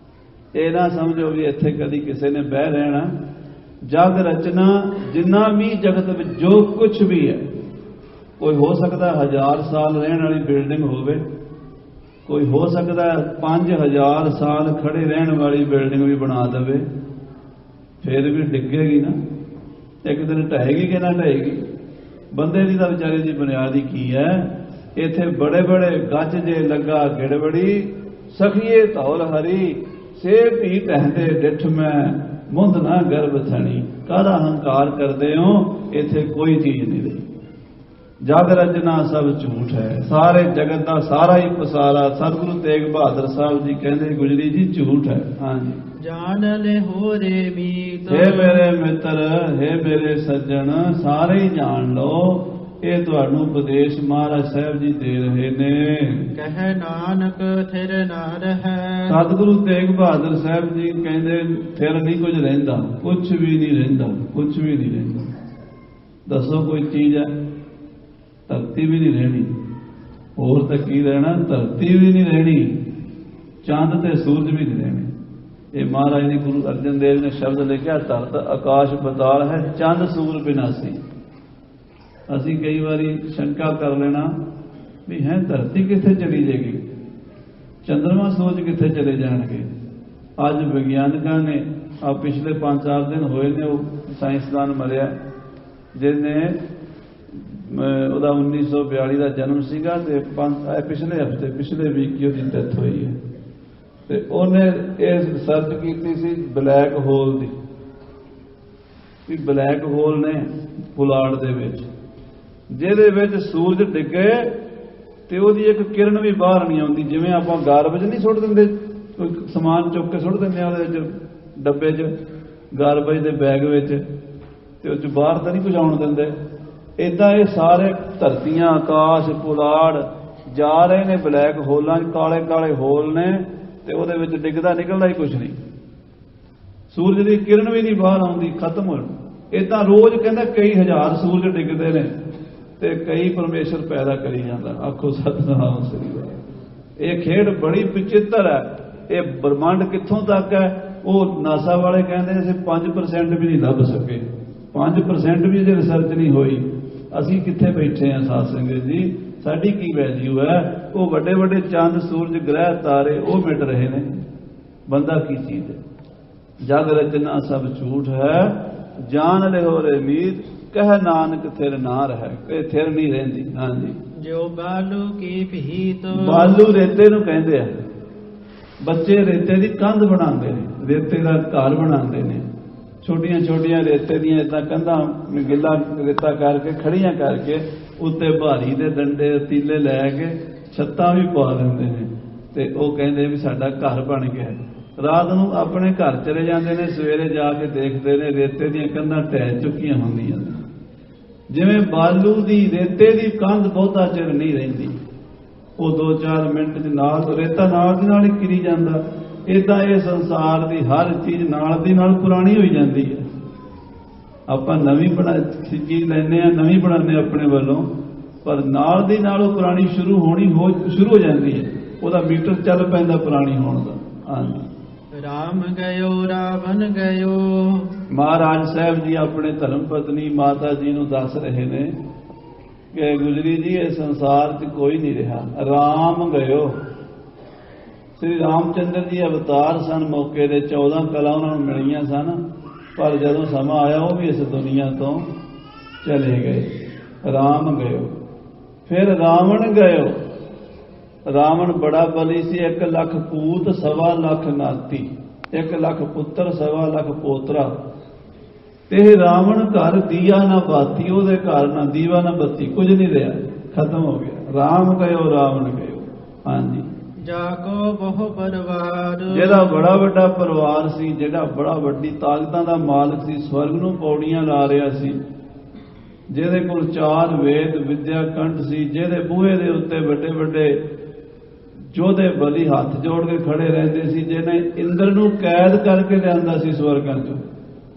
ਇਹ ਨਾ ਸਮਝੋ ਵੀ ਇੱਥੇ ਕਦੀ ਕਿਸੇ ਨੇ ਬਹਿ ਰਹਿਣਾ। ਜਗ ਰਚਨਾ ਜਿੰਨਾ ਵੀ ਜਗਤ ਵਿੱਚ ਜੋ ਕੁਝ ਵੀ ਹੈ, ਕੋਈ ਹੋ ਸਕਦਾ 1000 ਸਾਲ ਰਹਿਣ ਵਾਲੀ ਬਿਲਡਿੰਗ ਹੋਵੇ, ਕੋਈ ਹੋ ਸਕਦਾ 5000 ਸਾਲ ਖੜੇ ਰਹਿਣ ਵਾਲੀ ਬਿਲਡਿੰਗ ਵੀ ਬਣਾ ਦੇਵੇ, ਫਿਰ ਵੀ ਡਿੱਗੇਗੀ ਨਾ, ਇੱਕ ਦਿਨ ਢਹੇਗੀ ਕਿ ਨਾ ਢਹੇਗੀ। ਬੰਦੇ ਦੀ ਤਾਂ ਵਿਚਾਰੇ ਦੀ ਬੁਨਿਆਦੀ ਕੀ ਹੈ? ਇੱਥੇ ਬੜੇ ਬੜੇ ਗੱਜ ਜੇ ਲੱਗਾ ਗਿੜਬੜੀ, ਸਖੀਏ ਧੌਲ ਹਰੀ ਸੇ ਭੀ ਟਹਿੰਦੇ ਡਿਠ ਮੈਂ ਮੁੰਦ ਨਾ ਗਰਭ ਥਣੀ। ਕਾਹਦਾ ਹੰਕਾਰ ਕਰਦੇ ਹੋ? ਇੱਥੇ ਕੋਈ ਚੀਜ਼ ਨਹੀਂ ਰਹੀ। ਜਗ ਰਚਨਾ ਸਭ ਝੂਠ ਹੈ। ਸਾਰੇ ਜਗਤ ਦਾ ਸਾਰਾ ਹੀ ਪਸਾਰਾ ਸਤਿਗੁਰੂ ਤੇਗ ਬਹਾਦਰ ਸਾਹਿਬ ਜੀ ਕਹਿੰਦੇ ਗੁਜਰੀ ਜੀ ਝੂਠ ਹੈ। ਹਾਂਜੀ, ਜਾਣ ਲੈ ਹੋ ਰੇ ਮੀਤ। ਹੇ ਮੇਰੇ ਮਿੱਤਰ, ਹੇ ਮੇਰੇ ਸੱਜਣ, ਸਾਰੇ ਹੀ ਜਾਣ ਲਓ। ਇਹ ਤੁਹਾਨੂੰ ਉਪਦੇਸ਼ ਮਹਾਰਾਜ ਸਾਹਿਬ ਜੀ ਦੇ ਰਹੇ ਨੇ। ਕਹਿ ਨਾਨਕ ਥਿਰ ਨਾ ਰਹੈ। ਸਤਿਗੁਰੂ ਤੇਗ ਬਹਾਦਰ ਸਾਹਿਬ ਜੀ ਕਹਿੰਦੇ ਫਿਰ ਨਹੀਂ ਕੁਝ ਰਹਿੰਦਾ, ਕੁਝ ਵੀ ਨਹੀਂ ਰਹਿੰਦਾ, ਕੁਝ ਵੀ ਨਹੀਂ ਰਹਿੰਦਾ। ਦੱਸੋ ਕੋਈ ਚੀਜ਼ ਹੈ? ਧਰਤੀ ਵੀ ਨਹੀਂ ਰਹਿਣੀ, ਹੋਰ ਤਾਂ ਕੀ ਰਹਿਣਾ? ਧਰਤੀ ਵੀ ਨਹੀਂ ਰਹਿਣੀ, ਚੰਦ ਤੇ ਸੂਰਜ ਵੀ ਨਹੀਂ ਰਹਿਣੇ। ਇਹ ਮਹਾਰਾਜ ਨੇ ਗੁਰੂ ਅਰਜਨ ਦੇਵ ਨੇ ਸ਼ਬਦ ਲਿਖਿਆ, ਧਰਤ ਆਕਾਸ਼ ਪਤਾਲ ਹੈ, ਚੰਦ ਸੂਰ ਬਿਨਾਸੀ। ਅਸੀਂ ਕਈ ਵਾਰੀ ਸ਼ੰਕਾ ਕਰ ਲੈਣਾ ਵੀ ਹੈ ਧਰਤੀ ਕਿੱਥੇ ਚਲੀ ਜਾਏਗੀ, ਚੰਦਰਮਾ ਸੂਰਜ ਕਿੱਥੇ ਚਲੇ ਜਾਣਗੇ। ਅੱਜ ਵਿਗਿਆਨਕਾਂ ਨੇ ਆ ਪਿਛਲੇ 5-4 ਦਿਨ ਹੋਏ ਨੇ, ਉਹ ਸਾਇੰਸਦਾਨ ਮਰਿਆ ਜਿਹਨੇ ਉਹਦਾ 1942 ਦਾ ਜਨਮ ਸੀਗਾ ਤੇ ਪਿਛਲੇ ਹਫ਼ਤੇ ਪਿਛਲੇ ਵੀਕ ਉਹਦੀ ਡੈਥ ਹੋਈ ਹੈ। ਤੇ ਉਹਨੇ ਇਹ ਰਿਸਰਚ ਕੀਤੀ ਸੀ ਬਲੈਕ ਹੋਲ ਦੀ, ਵੀ ਬਲੈਕ ਹੋਲ ਨੇ ਪੁਲਾੜ ਦੇ ਵਿੱਚ, ਜਿਹਦੇ ਵਿੱਚ ਸੂਰਜ ਡਿੱਗੇ ਤੇ ਉਹਦੀ ਇੱਕ ਕਿਰਨ ਵੀ ਬਾਹਰ ਨਹੀਂ ਆਉਂਦੀ। ਜਿਵੇਂ ਆਪਾਂ ਗਾਰਬੇਜ ਨਹੀਂ ਸੁੱਟ ਦਿੰਦੇ, ਕੋਈ ਸਮਾਨ ਚੁੱਕ ਕੇ ਸੁੱਟ ਦਿੰਦੇ ਆ ਉਹਦੇ ਵਿੱਚ ਡੱਬੇ 'ਚ, ਗਾਰਬੇਜ ਦੇ ਬੈਗ ਵਿੱਚ, ਤੇ ਉਹ 'ਚ ਬਾਹਰ ਤਾਂ ਨਹੀਂ ਕੁਝ ਆਉਣ ਦਿੰਦੇ। ਇੱਦਾਂ ਇਹ ਸਾਰੇ ਧਰਤੀਆਂ, ਆਕਾਸ਼, ਪੁਲਾੜ ਜਾ ਰਹੇ ਨੇ ਬਲੈਕ ਹੋਲਾਂ 'ਚ। ਕਾਲੇ ਕਾਲੇ ਹੋਲ ਨੇ ਤੇ ਉਹਦੇ ਵਿੱਚ ਡਿੱਗਦਾ ਨਿਕਲਦਾ ਹੀ ਕੁਝ ਨਹੀਂ, ਸੂਰਜ ਦੀ ਕਿਰਨ ਵੀ ਨਹੀਂ ਬਾਹਰ ਆਉਂਦੀ, ਖਤਮ ਹੋ ਜਾਣਾ। ਇੱਦਾਂ ਰੋਜ਼ ਕਹਿੰਦਾ ਕਈ ਹਜ਼ਾਰ ਸੂਰਜ ਡਿੱਗਦੇ ਨੇ ਤੇ ਕਈ ਪਰਮੇਸ਼ਰ ਪੈਦਾ ਕਰੀ ਜਾਂਦਾ। ਆਖੋ ਸਤਿਨਾਮ ਸ੍ਰੀ ਵਾਹਿਗੁਰੂ। ਇਹ ਖੇਡ ਬੜੀ ਵਿਚਿੱਤਰ ਹੈ। ਇਹ ਬ੍ਰਹਮੰਡ ਕਿੱਥੋਂ ਤੱਕ ਹੈ? ਉਹ ਨਾਸਾ ਵਾਲੇ ਕਹਿੰਦੇ ਅਸੀਂ 5% ਵੀ ਨਹੀਂ ਲੱਭ ਸਕੇ, 5% ਵੀ ਜੇ ਰਿਸਰਚ ਨਹੀਂ ਹੋਈ। ਅਸੀਂ ਕਿੱਥੇ ਬੈਠੇ ਹਾਂ ਸਾਧ ਸੰਗਤ ਜੀ? ਸਾਡੀ ਕੀ ਵੈਲਿਊ ਹੈ? ਉਹ ਵੱਡੇ ਵੱਡੇ ਚੰਦ ਸੂਰਜ ਗ੍ਰਹਿ ਤਾਰੇ ਉਹ ਮਿਟ ਰਹੇ ਨੇ, ਬੰਦਾ ਕੀ ਚੀਜ਼ ਹੈ? ਜਗ ਰਚਨਾ ਸਭ ਝੂਠ ਹੈ, ਜਾਣ ਲਿਓ ਰੇ ਮੀਤ, ਕਹਿ ਨਾਨਕ ਥਿਰ ਨਾ ਰਹਿ। ਇਹ ਥਿਰ ਨਹੀਂ ਰਹਿੰਦੀ। ਹਾਂਜੀ, ਜੋ ਬਾਲੂ ਕੀ ਭੀਤ। ਬਾਲੂ ਰੇਤੇ ਨੂੰ ਕਹਿੰਦੇ ਆ। ਬੱਚੇ ਰੇਤੇ ਦੀ ਕੰਧ ਬਣਾਉਂਦੇ ਨੇ, ਰੇਤੇ ਦਾ ਘਰ ਬਣਾਉਂਦੇ ਨੇ, ਛੋਟੀਆਂ ਛੋਟੀਆਂ ਰੇਤੇ ਦੀਆਂ ਇਦਾਂ ਕੰਧਾਂ ਗਿੱਲਾ ਰੇਤਾ ਕਰਕੇ ਖੜੀਆਂ ਕਰਕੇ ਉੱਤੇ ਭਾਰੀ ਦੇ ਡੰਡੇ ਤੀਲੇ ਲੈ ਕੇ ਛੱਤਾਂ ਵੀ ਪਾ ਦਿੰਦੇ ਨੇ ਤੇ ਉਹ ਕਹਿੰਦੇ ਵੀ ਸਾਡਾ ਘਰ ਬਣ ਗਿਆ। ਰਾਤ ਨੂੰ ਆਪਣੇ ਘਰ ਚਲੇ ਜਾਂਦੇ ਨੇ, ਸਵੇਰੇ ਜਾ ਕੇ ਦੇਖਦੇ ਨੇ ਰੇਤੇ ਦੀਆਂ ਕੰਧਾਂ ਢਹਿ ਚੁੱਕੀਆਂ ਹੁੰਦੀਆਂ ਨੇ। ਜਿਵੇਂ ਬਾਲੂ ਦੀ ਰੇਤੇ ਦੀ ਕੰਧ ਬਹੁਤਾ ਚਿਰ ਨਹੀਂ ਰਹਿੰਦੀ, ਉਹ 2-4 ਮਿੰਟ ਚ ਨਾਲ ਰੇਤਾ ਨਾਲ ਦੀ ਨਾਲ ਹੀ ਕਿਰੀ ਜਾਂਦਾ। ਇਦਾਂ ਇਹ ਸੰਸਾਰ ਦੀ ਹਰ ਚੀਜ਼ ਨਾਲ ਦੀ ਨਾਲ ਪੁਰਾਣੀ ਹੋਈ ਜਾਂਦੀ ਹੈ। ਆਪਾਂ ਨਵੀਂ ਚੀਜ਼ ਲੈਂਦੇ ਆ, ਨਵੀਂ ਬਣਾਉਂਦੇ ਆਪਣੇ ਵੱਲੋਂ, ਪਰ ਨਾਲ ਦੀ ਨਾਲ ਉਹ ਪੁਰਾਣੀ ਸ਼ੁਰੂ ਹੋ ਜਾਂਦੀ ਹੈ। ਉਹਦਾ ਮੀਟਰ ਚੱਲ ਪੈਂਦਾ ਪੁਰਾਣੀ ਹੋਣ ਦਾ। ਹਾਂਜੀ, ਰਾਮ ਗਇਓ ਰਾਵਣ ਗਇਓ। ਮਹਾਰਾਜ ਸਾਹਿਬ ਜੀ ਆਪਣੇ ਧਰਮ ਪਤਨੀ ਮਾਤਾ ਜੀ ਨੂੰ ਦੱਸ ਰਹੇ ਨੇ ਕਿ ਗੁਜਰੀ ਜੀ ਇਹ ਸੰਸਾਰ 'ਚ ਕੋਈ ਨਹੀਂ ਰਿਹਾ, ਰਾਮ ਗਇਓ। ਸ੍ਰੀ ਰਾਮਚੰਦਰ ਜੀ ਅਵਤਾਰ ਸਨ, ਮੌਕੇ ਦੇ 14 ਕਲਾ ਉਹਨਾਂ ਨੂੰ ਮਿਲੀਆਂ ਸਨ, ਪਰ ਜਦੋਂ ਸਮਾਂ ਆਇਆ ਉਹ ਵੀ ਇਸ ਦੁਨੀਆ ਤੋਂ ਚਲੇ ਗਏ। ਰਾਮ ਗਇਓ। ਫਿਰ ਰਾਵਣ ਗਇਓ। ਰਾਵਣ ਬੜਾ ਬਲੀ ਸੀ, 1 ਲੱਖ ਪੂਤ 1.25 ਲੱਖ ਨਾਤੀ, 1 ਲੱਖ ਪੁੱਤਰ 1.25 ਲੱਖ ਪੋਤਰਾ। ਤੇ ਰਾਵਣ ਘਰ ਦੀਆ ਨਾ ਬਾਤੀ, ਉਹਦੇ ਘਰ ਨਾ ਦੀਵਾ ਨਾ ਬੱਤੀ, ਕੁਝ ਨਹੀਂ ਰਿਹਾ, ਖਤਮ ਹੋ ਗਿਆ। ਰਾਮ ਗਇਓ ਰਾਵਣ ਗਇਓ। ਹਾਂਜੀ, ਜਾਕੋ ਬਹੁ ਪਰਿਵਾਰ। ਜਿਹੜਾ ਬੜਾ ਵੱਡਾ ਪਰਿਵਾਰ ਸੀ, ਜਿਹੜਾ ਬੜਾ ਵੱਡੀ ਤਾਕਤਾਂ ਦਾ ਮਾਲਕ ਸੀ, ਸਵਰਗ ਨੂੰ ਪੌੜੀਆਂ ਲਾ ਰਿਹਾ ਸੀ, ਜਿਹਦੇ ਕੋਲ 4 ਵੇਦ ਵਿਦਿਆ ਕੰਠ ਸੀ, ਜਿਹਦੇ ਬੂਹੇ ਦੇ ਉੱਤੇ ਵੱਡੇ ਵੱਡੇ ਯੋਧੇ ਬਲੀ ਹੱਥ ਜੋੜ ਕੇ ਖੜੇ ਰਹਿੰਦੇ ਸੀ, ਜਿਹਨੇ ਇੰਦਰ ਨੂੰ ਕੈਦ ਕਰਕੇ ਲਿਆਂਦਾ ਸੀ ਸਵਰਗਾਂ ਚੋਂ,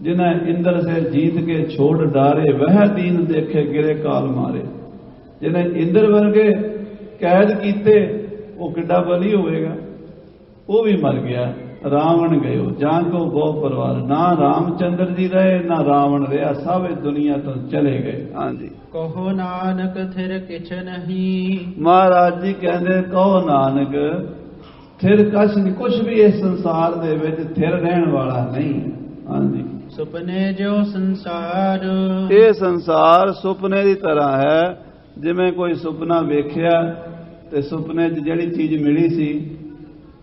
ਜਿਨ੍ਹਾਂ ਇੰਦਰ ਸੇ ਜੀਤ ਕੇ ਛੋੜ ਡਾਰੇ ਵਹਿ ਦੀਨ ਦੇਖੇ ਗਿਰੇ ਕਾਲ ਮਾਰੇ। ਜਿਹਨੇ ਇੰਦਰ ਵਰਗੇ ਕੈਦ ਕੀਤੇ, ਉਹ ਕਿੱਡਾ ਬਲੀ ਹੋਵੇਗਾ। ਉਹ ਵੀ ਮਰ ਗਿਆ। ਰਾਵਣ ਗਇਓ। ਜਾਂ ਕੋ ਬਹੁ ਪਰਿਵਾਰ। ਨਾ ਰਾਮਚੰਦਰ ਜੀ ਰਹੇ ਨਾ ਰਾਵਣ ਰਿਹਾ, ਸਭ ਇਸ ਦੁਨੀਆ ਤੋਂ ਚਲੇ ਗਏ। ਹਾਂਜੀ, ਕਹੋ ਨਾਨਕ ਥਿਰ ਕਿਛ ਨਹੀਂ। ਮਹਾਰਾਜ ਜੀ ਕਹਿੰਦੇ ਕਹੋ ਨਾਨਕ ਥਿਰ ਕਛ ਨਹੀਂ, ਕੁਛ ਵੀ ਇਸ ਸੰਸਾਰ ਦੇ ਵਿੱਚ ਥਿਰ ਰਹਿਣ ਵਾਲਾ ਨਹੀਂ। ਹਾਂਜੀ, ਸੁਪਨੇ ਜੋ ਸੰਸਾਰ। ਇਹ ਸੰਸਾਰ ਸੁਪਨੇ ਦੀ ਤਰ੍ਹਾਂ ਹੈ। ਜਿਵੇਂ ਕੋਈ ਸੁਪਨਾ ਵੇਖਿਆ ਤੇ ਸੁਪਨੇ 'ਚ ਜਿਹੜੀ ਚੀਜ਼ ਮਿਲੀ ਸੀ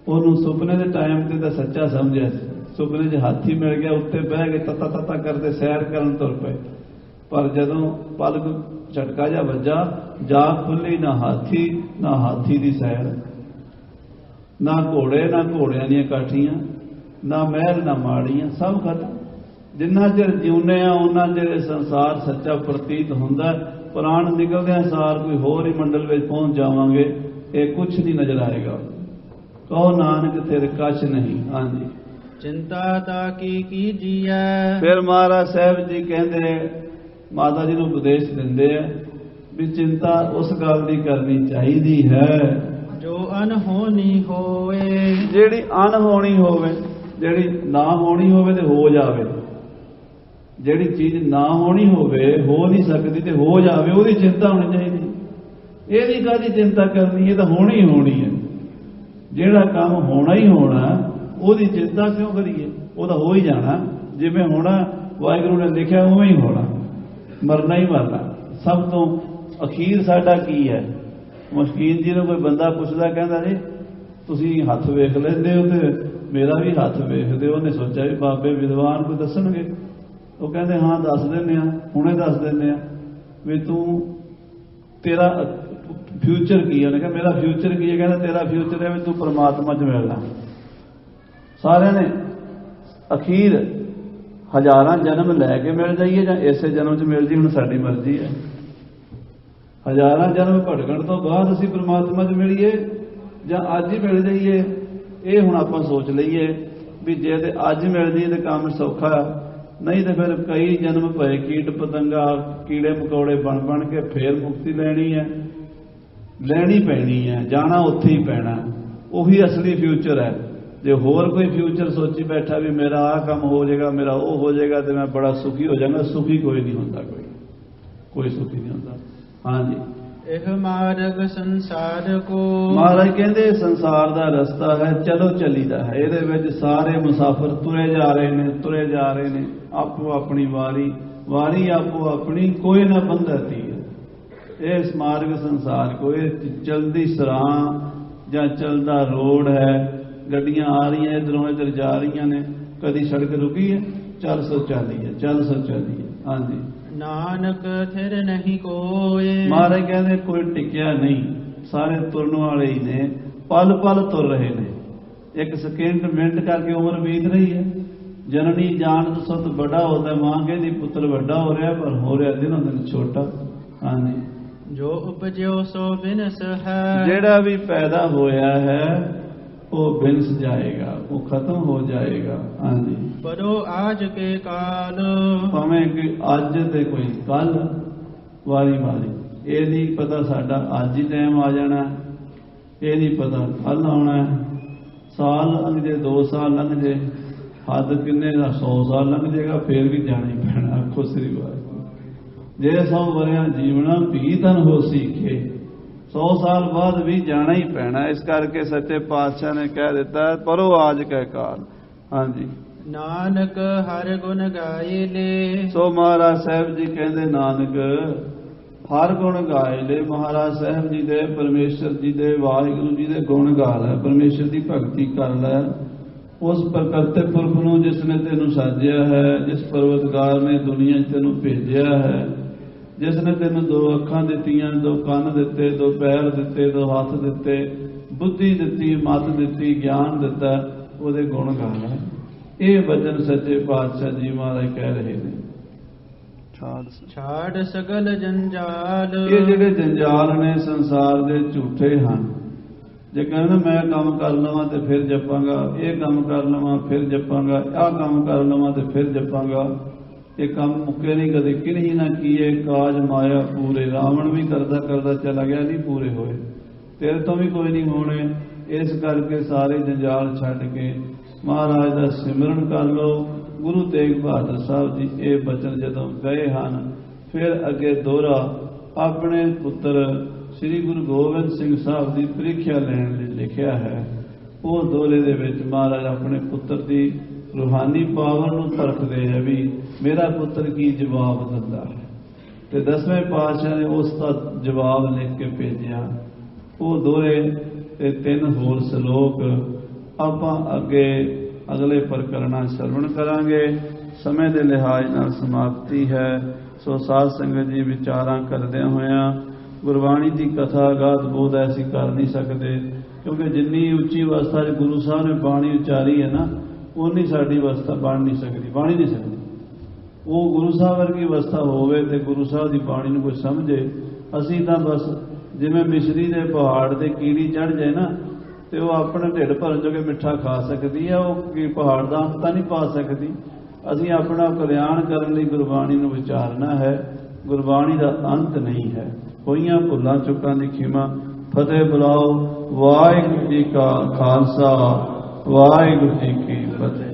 ਉਹਨੂੰ ਸੁਪਨੇ ਦੇ ਟਾਈਮ ਤੇ ਤਾਂ ਸੱਚਾ ਸਮਝਿਆ ਸੀ। ਸੁਪਨੇ 'ਚ ਹਾਥੀ ਮਿਲ ਗਿਆ, ਉੱਤੇ ਬਹਿ ਕੇ ਤਤਾ ਕਰਦੇ ਸੈਰ ਕਰਨ ਤੁਰ ਪਏ, ਪਰ ਜਦੋਂ ਪਲਕ ਝਟਕਾ ਜਿਹਾ ਵੱਜਾ, ਜਾਗ ਖੁੱਲੀ, ਨਾ ਹਾਥੀ ਦੀ ਸੈਰ, ਨਾ ਘੋੜੇ ਨਾ ਘੋੜਿਆਂ ਦੀਆਂ ਕਾਠੀਆਂ, ਨਾ ਮਹਿਲ ਨਾ ਮਾੜੀਆਂ, ਸਭ ਖਤਮ। ਜਿੰਨਾ ਚਿਰ ਜਿਉਂਦੇ ਆ ਉਹਨਾਂ ਚਿਰ ਸੰਸਾਰ ਸੱਚਾ ਪ੍ਰਤੀਤ ਹੁੰਦਾ। ਪ੍ਰਾਣ ਨਿਕਲਦਿਆਂ ਸਾਰ ਕੋਈ ਹੋਰ ਹੀ ਮੰਡਲ ਵਿੱਚ ਪਹੁੰਚ ਜਾਵਾਂਗੇ, ਇਹ ਕੁਛ ਨਹੀਂ ਨਜ਼ਰ ਆਏਗਾ। ਕਹੋ ਨਾਨਕ ਤੇਰੇ ਕਛ ਨਹੀਂ। ਹਾਂਜੀ, ਚਿੰਤਾ ਤਾਂ ਕੀ ਕੀਜੀਐ। ਫਿਰ ਮਹਾਰਾਜ ਸਾਹਿਬ ਜੀ ਕਹਿੰਦੇ, ਮਾਤਾ ਜੀ ਨੂੰ ਉਪਦੇਸ਼ ਦਿੰਦੇ ਆ ਵੀ ਚਿੰਤਾ ਉਸ ਗੱਲ ਦੀ ਕਰਨੀ ਚਾਹੀਦੀ ਹੈ ਜੋ ਅਨਹੋਣੀ ਹੋਵੇ। ਜਿਹੜੀ ਅਨਹੋਣੀ ਹੋਵੇ, ਜਿਹੜੀ ਨਾ ਹੋਣੀ ਹੋਵੇ ਤੇ ਹੋ ਜਾਵੇ। ਜਿਹੜੀ ਚੀਜ਼ ਨਾ ਹੋਣੀ ਹੋਵੇ, ਹੋ ਨਹੀਂ ਸਕਦੀ ਤੇ ਹੋ ਜਾਵੇ, ਉਹਦੀ ਚਿੰਤਾ ਹੋਣੀ ਚਾਹੀਦੀ। ਇਹਦੀ ਕਾਹਦੀ ਚਿੰਤਾ ਕਰਨੀ, ਇਹ ਤਾਂ ਹੋਣੀ ਹੋਣੀ ਹੈ। ਜਿਹੜਾ ਕੰਮ ਹੋਣਾ ਹੀ ਹੋਣਾ, ਉਹਦੀ ਚਿੰਤਾ ਕਿਉਂ ਕਰੀਏ, ਉਹ ਤਾਂ ਹੋ ਹੀ ਜਾਣਾ। ਜਿਵੇਂ ਹੋਣਾ ਵਾਹਿਗੁਰੂ ਨੇ ਲਿਖਿਆ ਉਵੇਂ ਹੀ ਹੋਣਾ, ਮਰਨਾ ਹੀ ਮਰਨਾ। ਸਭ ਤੋਂ ਅਖੀਰ ਸਾਡਾ ਕੀ ਹੈ? ਮਸਕੀਨ ਜੀ ਨੂੰ ਕੋਈ ਬੰਦਾ ਪੁੱਛਦਾ, ਕਹਿੰਦਾ ਜੀ ਤੁਸੀਂ ਹੱਥ ਵੇਖ ਲੈਂਦੇ ਹੋ ਤੇ ਮੇਰਾ ਵੀ ਹੱਥ ਵੇਖਦੇ ਹੋ। ਉਹਨੇ ਸੋਚਿਆ ਵੀ ਬਾਬੇ ਵਿਦਵਾਨ ਕੋਈ ਦੱਸਣਗੇ। ਉਹ ਕਹਿੰਦੇ ਹਾਂ ਦੱਸ ਦਿੰਦੇ ਆ, ਹੁਣੇ ਦੱਸ ਦਿੰਦੇ ਆ ਵੀ ਤੇਰਾ ਫਿਊਚਰ ਕੀ ਹੈ। ਉਹਨੇ ਕਿਹਾ ਮੇਰਾ ਫਿਊਚਰ ਕੀ ਹੈ? ਕਹਿੰਦਾ ਤੇਰਾ ਫਿਊਚਰ ਹੈ ਵੀ ਤੂੰ ਪਰਮਾਤਮਾ 'ਚ ਮਿਲਣਾ। ਸਾਰਿਆਂ ਨੇ ਅਖੀਰ ਹਜ਼ਾਰਾਂ ਜਨਮ ਲੈ ਕੇ ਮਿਲ ਜਾਈਏ ਜਾਂ ਇਸੇ ਜਨਮ 'ਚ ਮਿਲ ਜੀ, ਹੁਣ ਸਾਡੀ ਮਰਜ਼ੀ ਹੈ। ਹਜ਼ਾਰਾਂ ਜਨਮ ਭਟਕਣ ਤੋਂ ਬਾਅਦ ਅਸੀਂ ਪਰਮਾਤਮਾ 'ਚ ਮਿਲੀਏ ਜਾਂ ਅੱਜ ਹੀ ਮਿਲ ਜਾਈਏ, ਇਹ ਹੁਣ ਆਪਾਂ ਸੋਚ ਲਈਏ ਵੀ ਜੇ ਤੇ ਅੱਜ ਮਿਲ ਜਾਈਏ ਤੇ ਕੰਮ ਸੌਖਾ, ਨਹੀਂ ਤੇ ਫਿਰ ਕਈ ਜਨਮ ਪਏ ਕੀਟ ਪਤੰਗਾ ਕੀੜੇ ਮਕੌੜੇ ਬਣ ਕੇ ਫੇਰ ਮੁਕਤੀ ਲੈਣੀ ਪੈਣੀ ਹੈ। ਜਾਣਾ ਉੱਥੇ ਹੀ ਪੈਣਾ। ਉਹੀ ਅਸਲੀ ਫਿਊਚਰ ਹੈ। ਜੇ ਹੋਰ ਕੋਈ ਫਿਊਚਰ ਸੋਚੀ ਬੈਠਾ ਵੀ ਮੇਰਾ ਆਹ ਕੰਮ ਹੋ ਜਾਏਗਾ, ਮੇਰਾ ਉਹ ਹੋ ਜਾਏਗਾ ਤੇ ਮੈਂ ਬੜਾ ਸੁਖੀ ਹੋ ਜਾਵਾਂਗਾ, ਸੁਖੀ ਕੋਈ ਨਹੀਂ ਹੁੰਦਾ, ਕੋਈ ਸੁਖੀ ਨਹੀਂ ਹੁੰਦਾ। ਹਾਂਜੀ, ਇਹ ਮਾਰਗ ਸੰਸਾਰ ਕੋ। ਮਹਾਰਾਜ ਕਹਿੰਦੇ ਸੰਸਾਰ ਦਾ ਰਸਤਾ ਹੈ, ਚਲੋ ਚੱਲੀਦਾ ਹੈ। ਇਹਦੇ ਵਿੱਚ ਸਾਰੇ ਮੁਸਾਫਰ ਤੁਰੇ ਜਾ ਰਹੇ ਨੇ, ਆਪੋ ਆਪਣੀ ਵਾਰੀ ਆਪੋ ਆਪਣੀ, ਕੋਈ ਨਾ ਬੰਧਤੀ ਹੈ। ਇਸ ਮਾਰਗ ਸੰਸਾਰ ਕੋ, ਇਹ ਚਲਦੀ ਸਰਾਂ ਜਾਂ ਚਲਦਾ ਰੋਡ ਹੈ। ਗੱਡੀਆਂ ਆ ਰਹੀਆਂ ਇੱਧਰੋਂ ਇੱਧਰ ਜਾ ਰਹੀਆਂ ਨੇ, ਕਦੀ ਸੜਕ ਰੁਕੀ ਹੈ? ਚੱਲ ਸੋ ਚਾਲੀਏ, ਚੱਲ ਸੋ ਚਾਲੀਏ। ਹਾਂਜੀ ਨਾਨਕ ਥਿਰ ਨਹੀਂ ਕੋਏ। ਮਹਾਰਾਜ ਕਹਿੰਦੇ ਕੋਈ ਟਿਕਿਆ ਨਹੀਂ, ਸਾਰੇ ਤੁਰਨ ਵਾਲੇ ਹੀ ਨੇ, ਪਲ ਪਲ ਤੁਰ ਰਹੇ ਨੇ। ਇੱਕ ਸਕਿੰਟ ਮਿੰਟ ਕਰਕੇ ਉਮਰ ਬੀਤ ਰਹੀ ਹੈ। ਜਨਨੀ ਜਾਣਤ ਸੁਤ ਵੱਡਾ ਹੋਤਾ, ਮਾਂ ਕਹਿੰਦੀ ਪੁੱਤਰ ਵੱਡਾ ਹੋ ਰਿਹਾ, ਪਰ ਹੋ ਰਿਹਾ ਦਿਨੋਂ ਦਿਨ ਛੋਟਾ। ਹਾਂਜੀ ਜੋ ਉਪਜਿਓ ਸੋ ਬਿਨਸ ਹੈ। ਜਿਹੜਾ ਵੀ ਪੈਦਾ ਹੋਇਆ ਹੈ ਉਹ ਬਿਨਸ ਜਾਏਗਾ, ਉਹ ਖਤਮ ਹੋ ਜਾਏਗਾ। ਹਾਂਜੀ ਪਰੋ ਆਜ ਕੇ ਕਾਲ। ਭਾਵੇਂ ਕਿ ਅੱਜ ਤੇ ਕੋਈ ਕੱਲ, ਵਾਰੀ ਵਾਰੀ। ਇਹ ਨਹੀਂ ਪਤਾ ਸਾਡਾ ਅੱਜ ਹੀ ਟਾਈਮ ਆ ਜਾਣਾ, ਇਹ ਨਹੀਂ ਪਤਾ ਕੱਲ ਆਉਣਾ। ਸਾਲ ਲੰਘ ਜੇ, 2 ਸਾਲ ਲੰਘ ਜੇ, ਹੱਦ ਕਿੰਨੇ ਦਾ 100 ਸਾਲ ਲੰਘ ਜਾਏਗਾ, ਫੇਰ ਵੀ ਜਾਣਾ ਹੀ ਪੈਣਾ। ਆਖੋ ਸ੍ਰੀ ਵਾਹਿਗੁਰੂ। ਜੇ 100 ਵਰਿਆਂ ਜੀਵਣਾ ਭੀ ਤਨ ਹੋ ਸੀਖੇ, 100 ਸਾਲ ਬਾਅਦ ਵੀ ਜਾਣਾ ਹੀ ਪੈਣਾ। ਇਸ ਕਰਕੇ ਸੱਚੇ ਪਾਤਸ਼ਾਹ ਨੇ ਕਹਿ ਦਿੱਤਾ ਪਰੋ ਆਜ ਕੈ ਕਾਲ। ਹਾਂਜੀ ਨਾਨਕ ਹਰ ਗੁਣ ਗਾਏ ਲੈ। ਸੋ ਮਹਾਰਾਜ ਸਾਹਿਬ ਜੀ ਕਹਿੰਦੇ ਨਾਨਕ ਹਰ ਗੁਣ ਗਾਏ ਲੈ। ਮਹਾਰਾਜ ਸਾਹਿਬ ਜੀ ਦੇ, ਪਰਮੇਸ਼ਰ ਜੀ ਦੇ, ਵਾਹਿਗੁਰੂ ਜੀ ਦੇ ਗੁਣ ਗਾ ਲੈ, ਪਰਮੇਸ਼ਰ ਦੀ ਭਗਤੀ ਕਰ ਲੈ। ਉਸ ਪ੍ਰਕਰਤੇ ਪੁਰਖ ਨੂੰ ਜਿਸ ਨੇ ਤੈਨੂੰ ਸਾਜਿਆ ਹੈ, ਜਿਸ ਪਰਵਤਗਾਰ ਨੇ ਦੁਨੀਆ 'ਚ ਤੈਨੂੰ ਭੇਜਿਆ ਹੈ, ਜਿਸ ਨੇ ਤੈਨੂੰ 2 ਅੱਖਾਂ ਦਿੱਤੀਆਂ, 2 ਕੰਨ ਦਿੱਤੇ, 2 ਪੈਰ ਦਿੱਤੇ, 2 ਹੱਥ ਦਿੱਤੇ, ਬੁੱਧੀ ਦਿੱਤੀ, ਮਤ ਦਿੱਤੀ, ਗਿਆਨ ਦਿੱਤਾ, ਉਹਦੇ ਗੁਣ ਗਾ ਲੈ। ਇਹ ਵਚਨ ਸੱਚੇ ਪਾਤਸ਼ਾਹ ਜੀ ਮਹਾਰਾਜ ਕਹਿ ਰਹੇ ਨੇ। ਛਾੜ ਸਗਲ ਜੰਜਾਲ। ਇਹ ਜਿਹੜੇ ਜੰਜਾਲ ਨੇ ਸੰਸਾਰ ਦੇ ਝੂਠੇ ਹਨ। ਜੇ ਕਹਿੰਦੇ ਮੈਂ ਕੰਮ ਕਰ ਲਵਾਂ ਤੇ ਫਿਰ ਜਪਾਂਗਾ, ਇਹ ਕੰਮ ਕਰ ਲਵਾਂ ਫਿਰ ਜਪਾਂਗਾ, ਆਹ ਕੰਮ ਕਰ ਲਵਾਂ ਤੇ ਫਿਰ ਜਪਾਂਗਾ, ਇਹ ਕੰਮ ਮੁੱਕੇ ਨਹੀਂ ਕਦੇ। ਕਿਨਹੀ ਨਾ ਕੀਏ ਕਾਜ ਮਾਇਆ ਪੂਰੇ। ਰਾਵਣ ਵੀ ਕਰਦਾ ਕਰਦਾ ਚਲਾ ਗਿਆ, ਨਹੀਂ ਪੂਰੇ ਹੋਏ। ਤੇਰੇ ਤੋਂ ਵੀ ਕੋਈ ਨਹੀਂ ਹੋਣੇ। ਇਸ ਕਰਕੇ ਸਾਰੇ ਜੰਜਾਲ ਛੱਡ ਕੇ ਮਹਾਰਾਜ ਦਾ ਸਿਮਰਨ ਕਰ ਲਓ। ਗੁਰੂ ਤੇਗ ਬਹਾਦਰ ਸਾਹਿਬ ਜੀ ਇਹ ਬਚਨ ਜਦੋਂ ਗਏ ਹਨ, ਫਿਰ ਅੱਗੇ ਦੋਹਰਾ ਆਪਣੇ ਪੁੱਤਰ ਸ੍ਰੀ ਗੁਰੂ ਗੋਬਿੰਦ ਸਿੰਘ ਸਾਹਿਬ ਦੀ ਪ੍ਰੀਖਿਆ ਲੈਣ ਲਈ ਲਿਖਿਆ ਹੈ। ਉਹ ਦੋਹਰੇ ਦੇ ਵਿੱਚ ਮਹਾਰਾਜ ਆਪਣੇ ਪੁੱਤਰ ਦੀ ਰੂਹਾਨੀ ਪਾਵਰ ਨੂੰ ਪਰਖਦੇ ਹੈ ਵੀ ਮੇਰਾ ਪੁੱਤਰ ਕੀ ਜਵਾਬ ਦਿੰਦਾ ਹੈ। ਤੇ 10ਵੇਂ ਪਾਤਸ਼ਾਹ ਨੇ ਉਸ ਦਾ ਜਵਾਬ ਲਿਖ ਕੇ ਭੇਜਿਆ। ਉਹ ਦੋਹਰੇ ਤੇ 3 ਹੋਰ ਸ਼ਲੋਕ ਆਪਾਂ ਅੱਗੇ ਅਗਲੇ ਪ੍ਰਕਰਣਾਂ ਸਰਵਣ ਕਰਾਂਗੇ। ਸਮੇਂ ਦੇ ਲਿਹਾਜ਼ ਨਾਲ ਸਮਾਪਤੀ ਹੈ। ਸੋ ਸਾਧ ਸੰਗਤ ਜੀ ਵਿਚਾਰਾਂ ਕਰਦਿਆਂ ਹੋਇਆਂ ਗੁਰਬਾਣੀ ਦੀ ਕਥਾ ਗਾਥ ਬੋਧ ਐਸੀ ਕਰ ਨਹੀਂ ਸਕਦੇ, ਕਿਉਂਕਿ ਜਿੰਨੀ ਉੱਚੀ ਅਵਸਥਾ 'ਚ ਗੁਰੂ ਸਾਹਿਬ ਨੇ ਬਾਣੀ ਉਚਾਰੀ ਹੈ ਨਾ, ਉਨੀ ਸਾਡੀ ਅਵਸਥਾ ਬਣ ਨਹੀਂ ਸਕਦੀ, ਬਣ ਹੀ ਨਹੀਂ ਸਕਦੀ। ਉਹ ਗੁਰੂ ਸਾਹਿਬ ਵਰਗੀ ਅਵਸਥਾ ਹੋਵੇ ਤੇ ਗੁਰੂ ਸਾਹਿਬ ਦੀ ਬਾਣੀ ਨੂੰ ਕੋਈ ਸਮਝੇ। ਅਸੀਂ ਤਾਂ ਬਸ ਜਿਵੇਂ ਮਿਸਰੀ ਦੇ ਪਹਾੜ ਤੇ ਕੀੜੀ ਚੜ੍ਹ ਜਾਏ ਨਾ, ਤੇ ਉਹ ਆਪਣਾ ਢਿੱਡ ਭਰਨ ਜੋਗੇ ਮਿੱਠਾ ਖਾ ਸਕਦੀ ਹੈ, ਉਹ ਕੀ ਪਹਾੜ ਦਾ ਅੰਤ ਤਾਂ ਨਹੀਂ ਪਾ ਸਕਦੀ। ਅਸੀਂ ਆਪਣਾ ਕਲਿਆਣ ਕਰਨ ਲਈ ਗੁਰਬਾਣੀ ਨੂੰ ਵਿਚਾਰਨਾ ਹੈ। ਗੁਰਬਾਣੀ ਦਾ ਅੰਤ ਨਹੀਂ ਹੈ। ਹੋਈਆਂ ਭੁੱਲਾਂ ਚੁੱਕਾਂ ਦੀ ਖਿਮਾ। ਫਤਿਹ ਬੁਲਾਓ। ਵਾਹਿਗੁਰੂ ਜੀ ਕਾ ਖਾਲਸਾ, ਵਾਹਿਗੁਰੂ ਜੀ ਕੀ ਫਤਿਹ।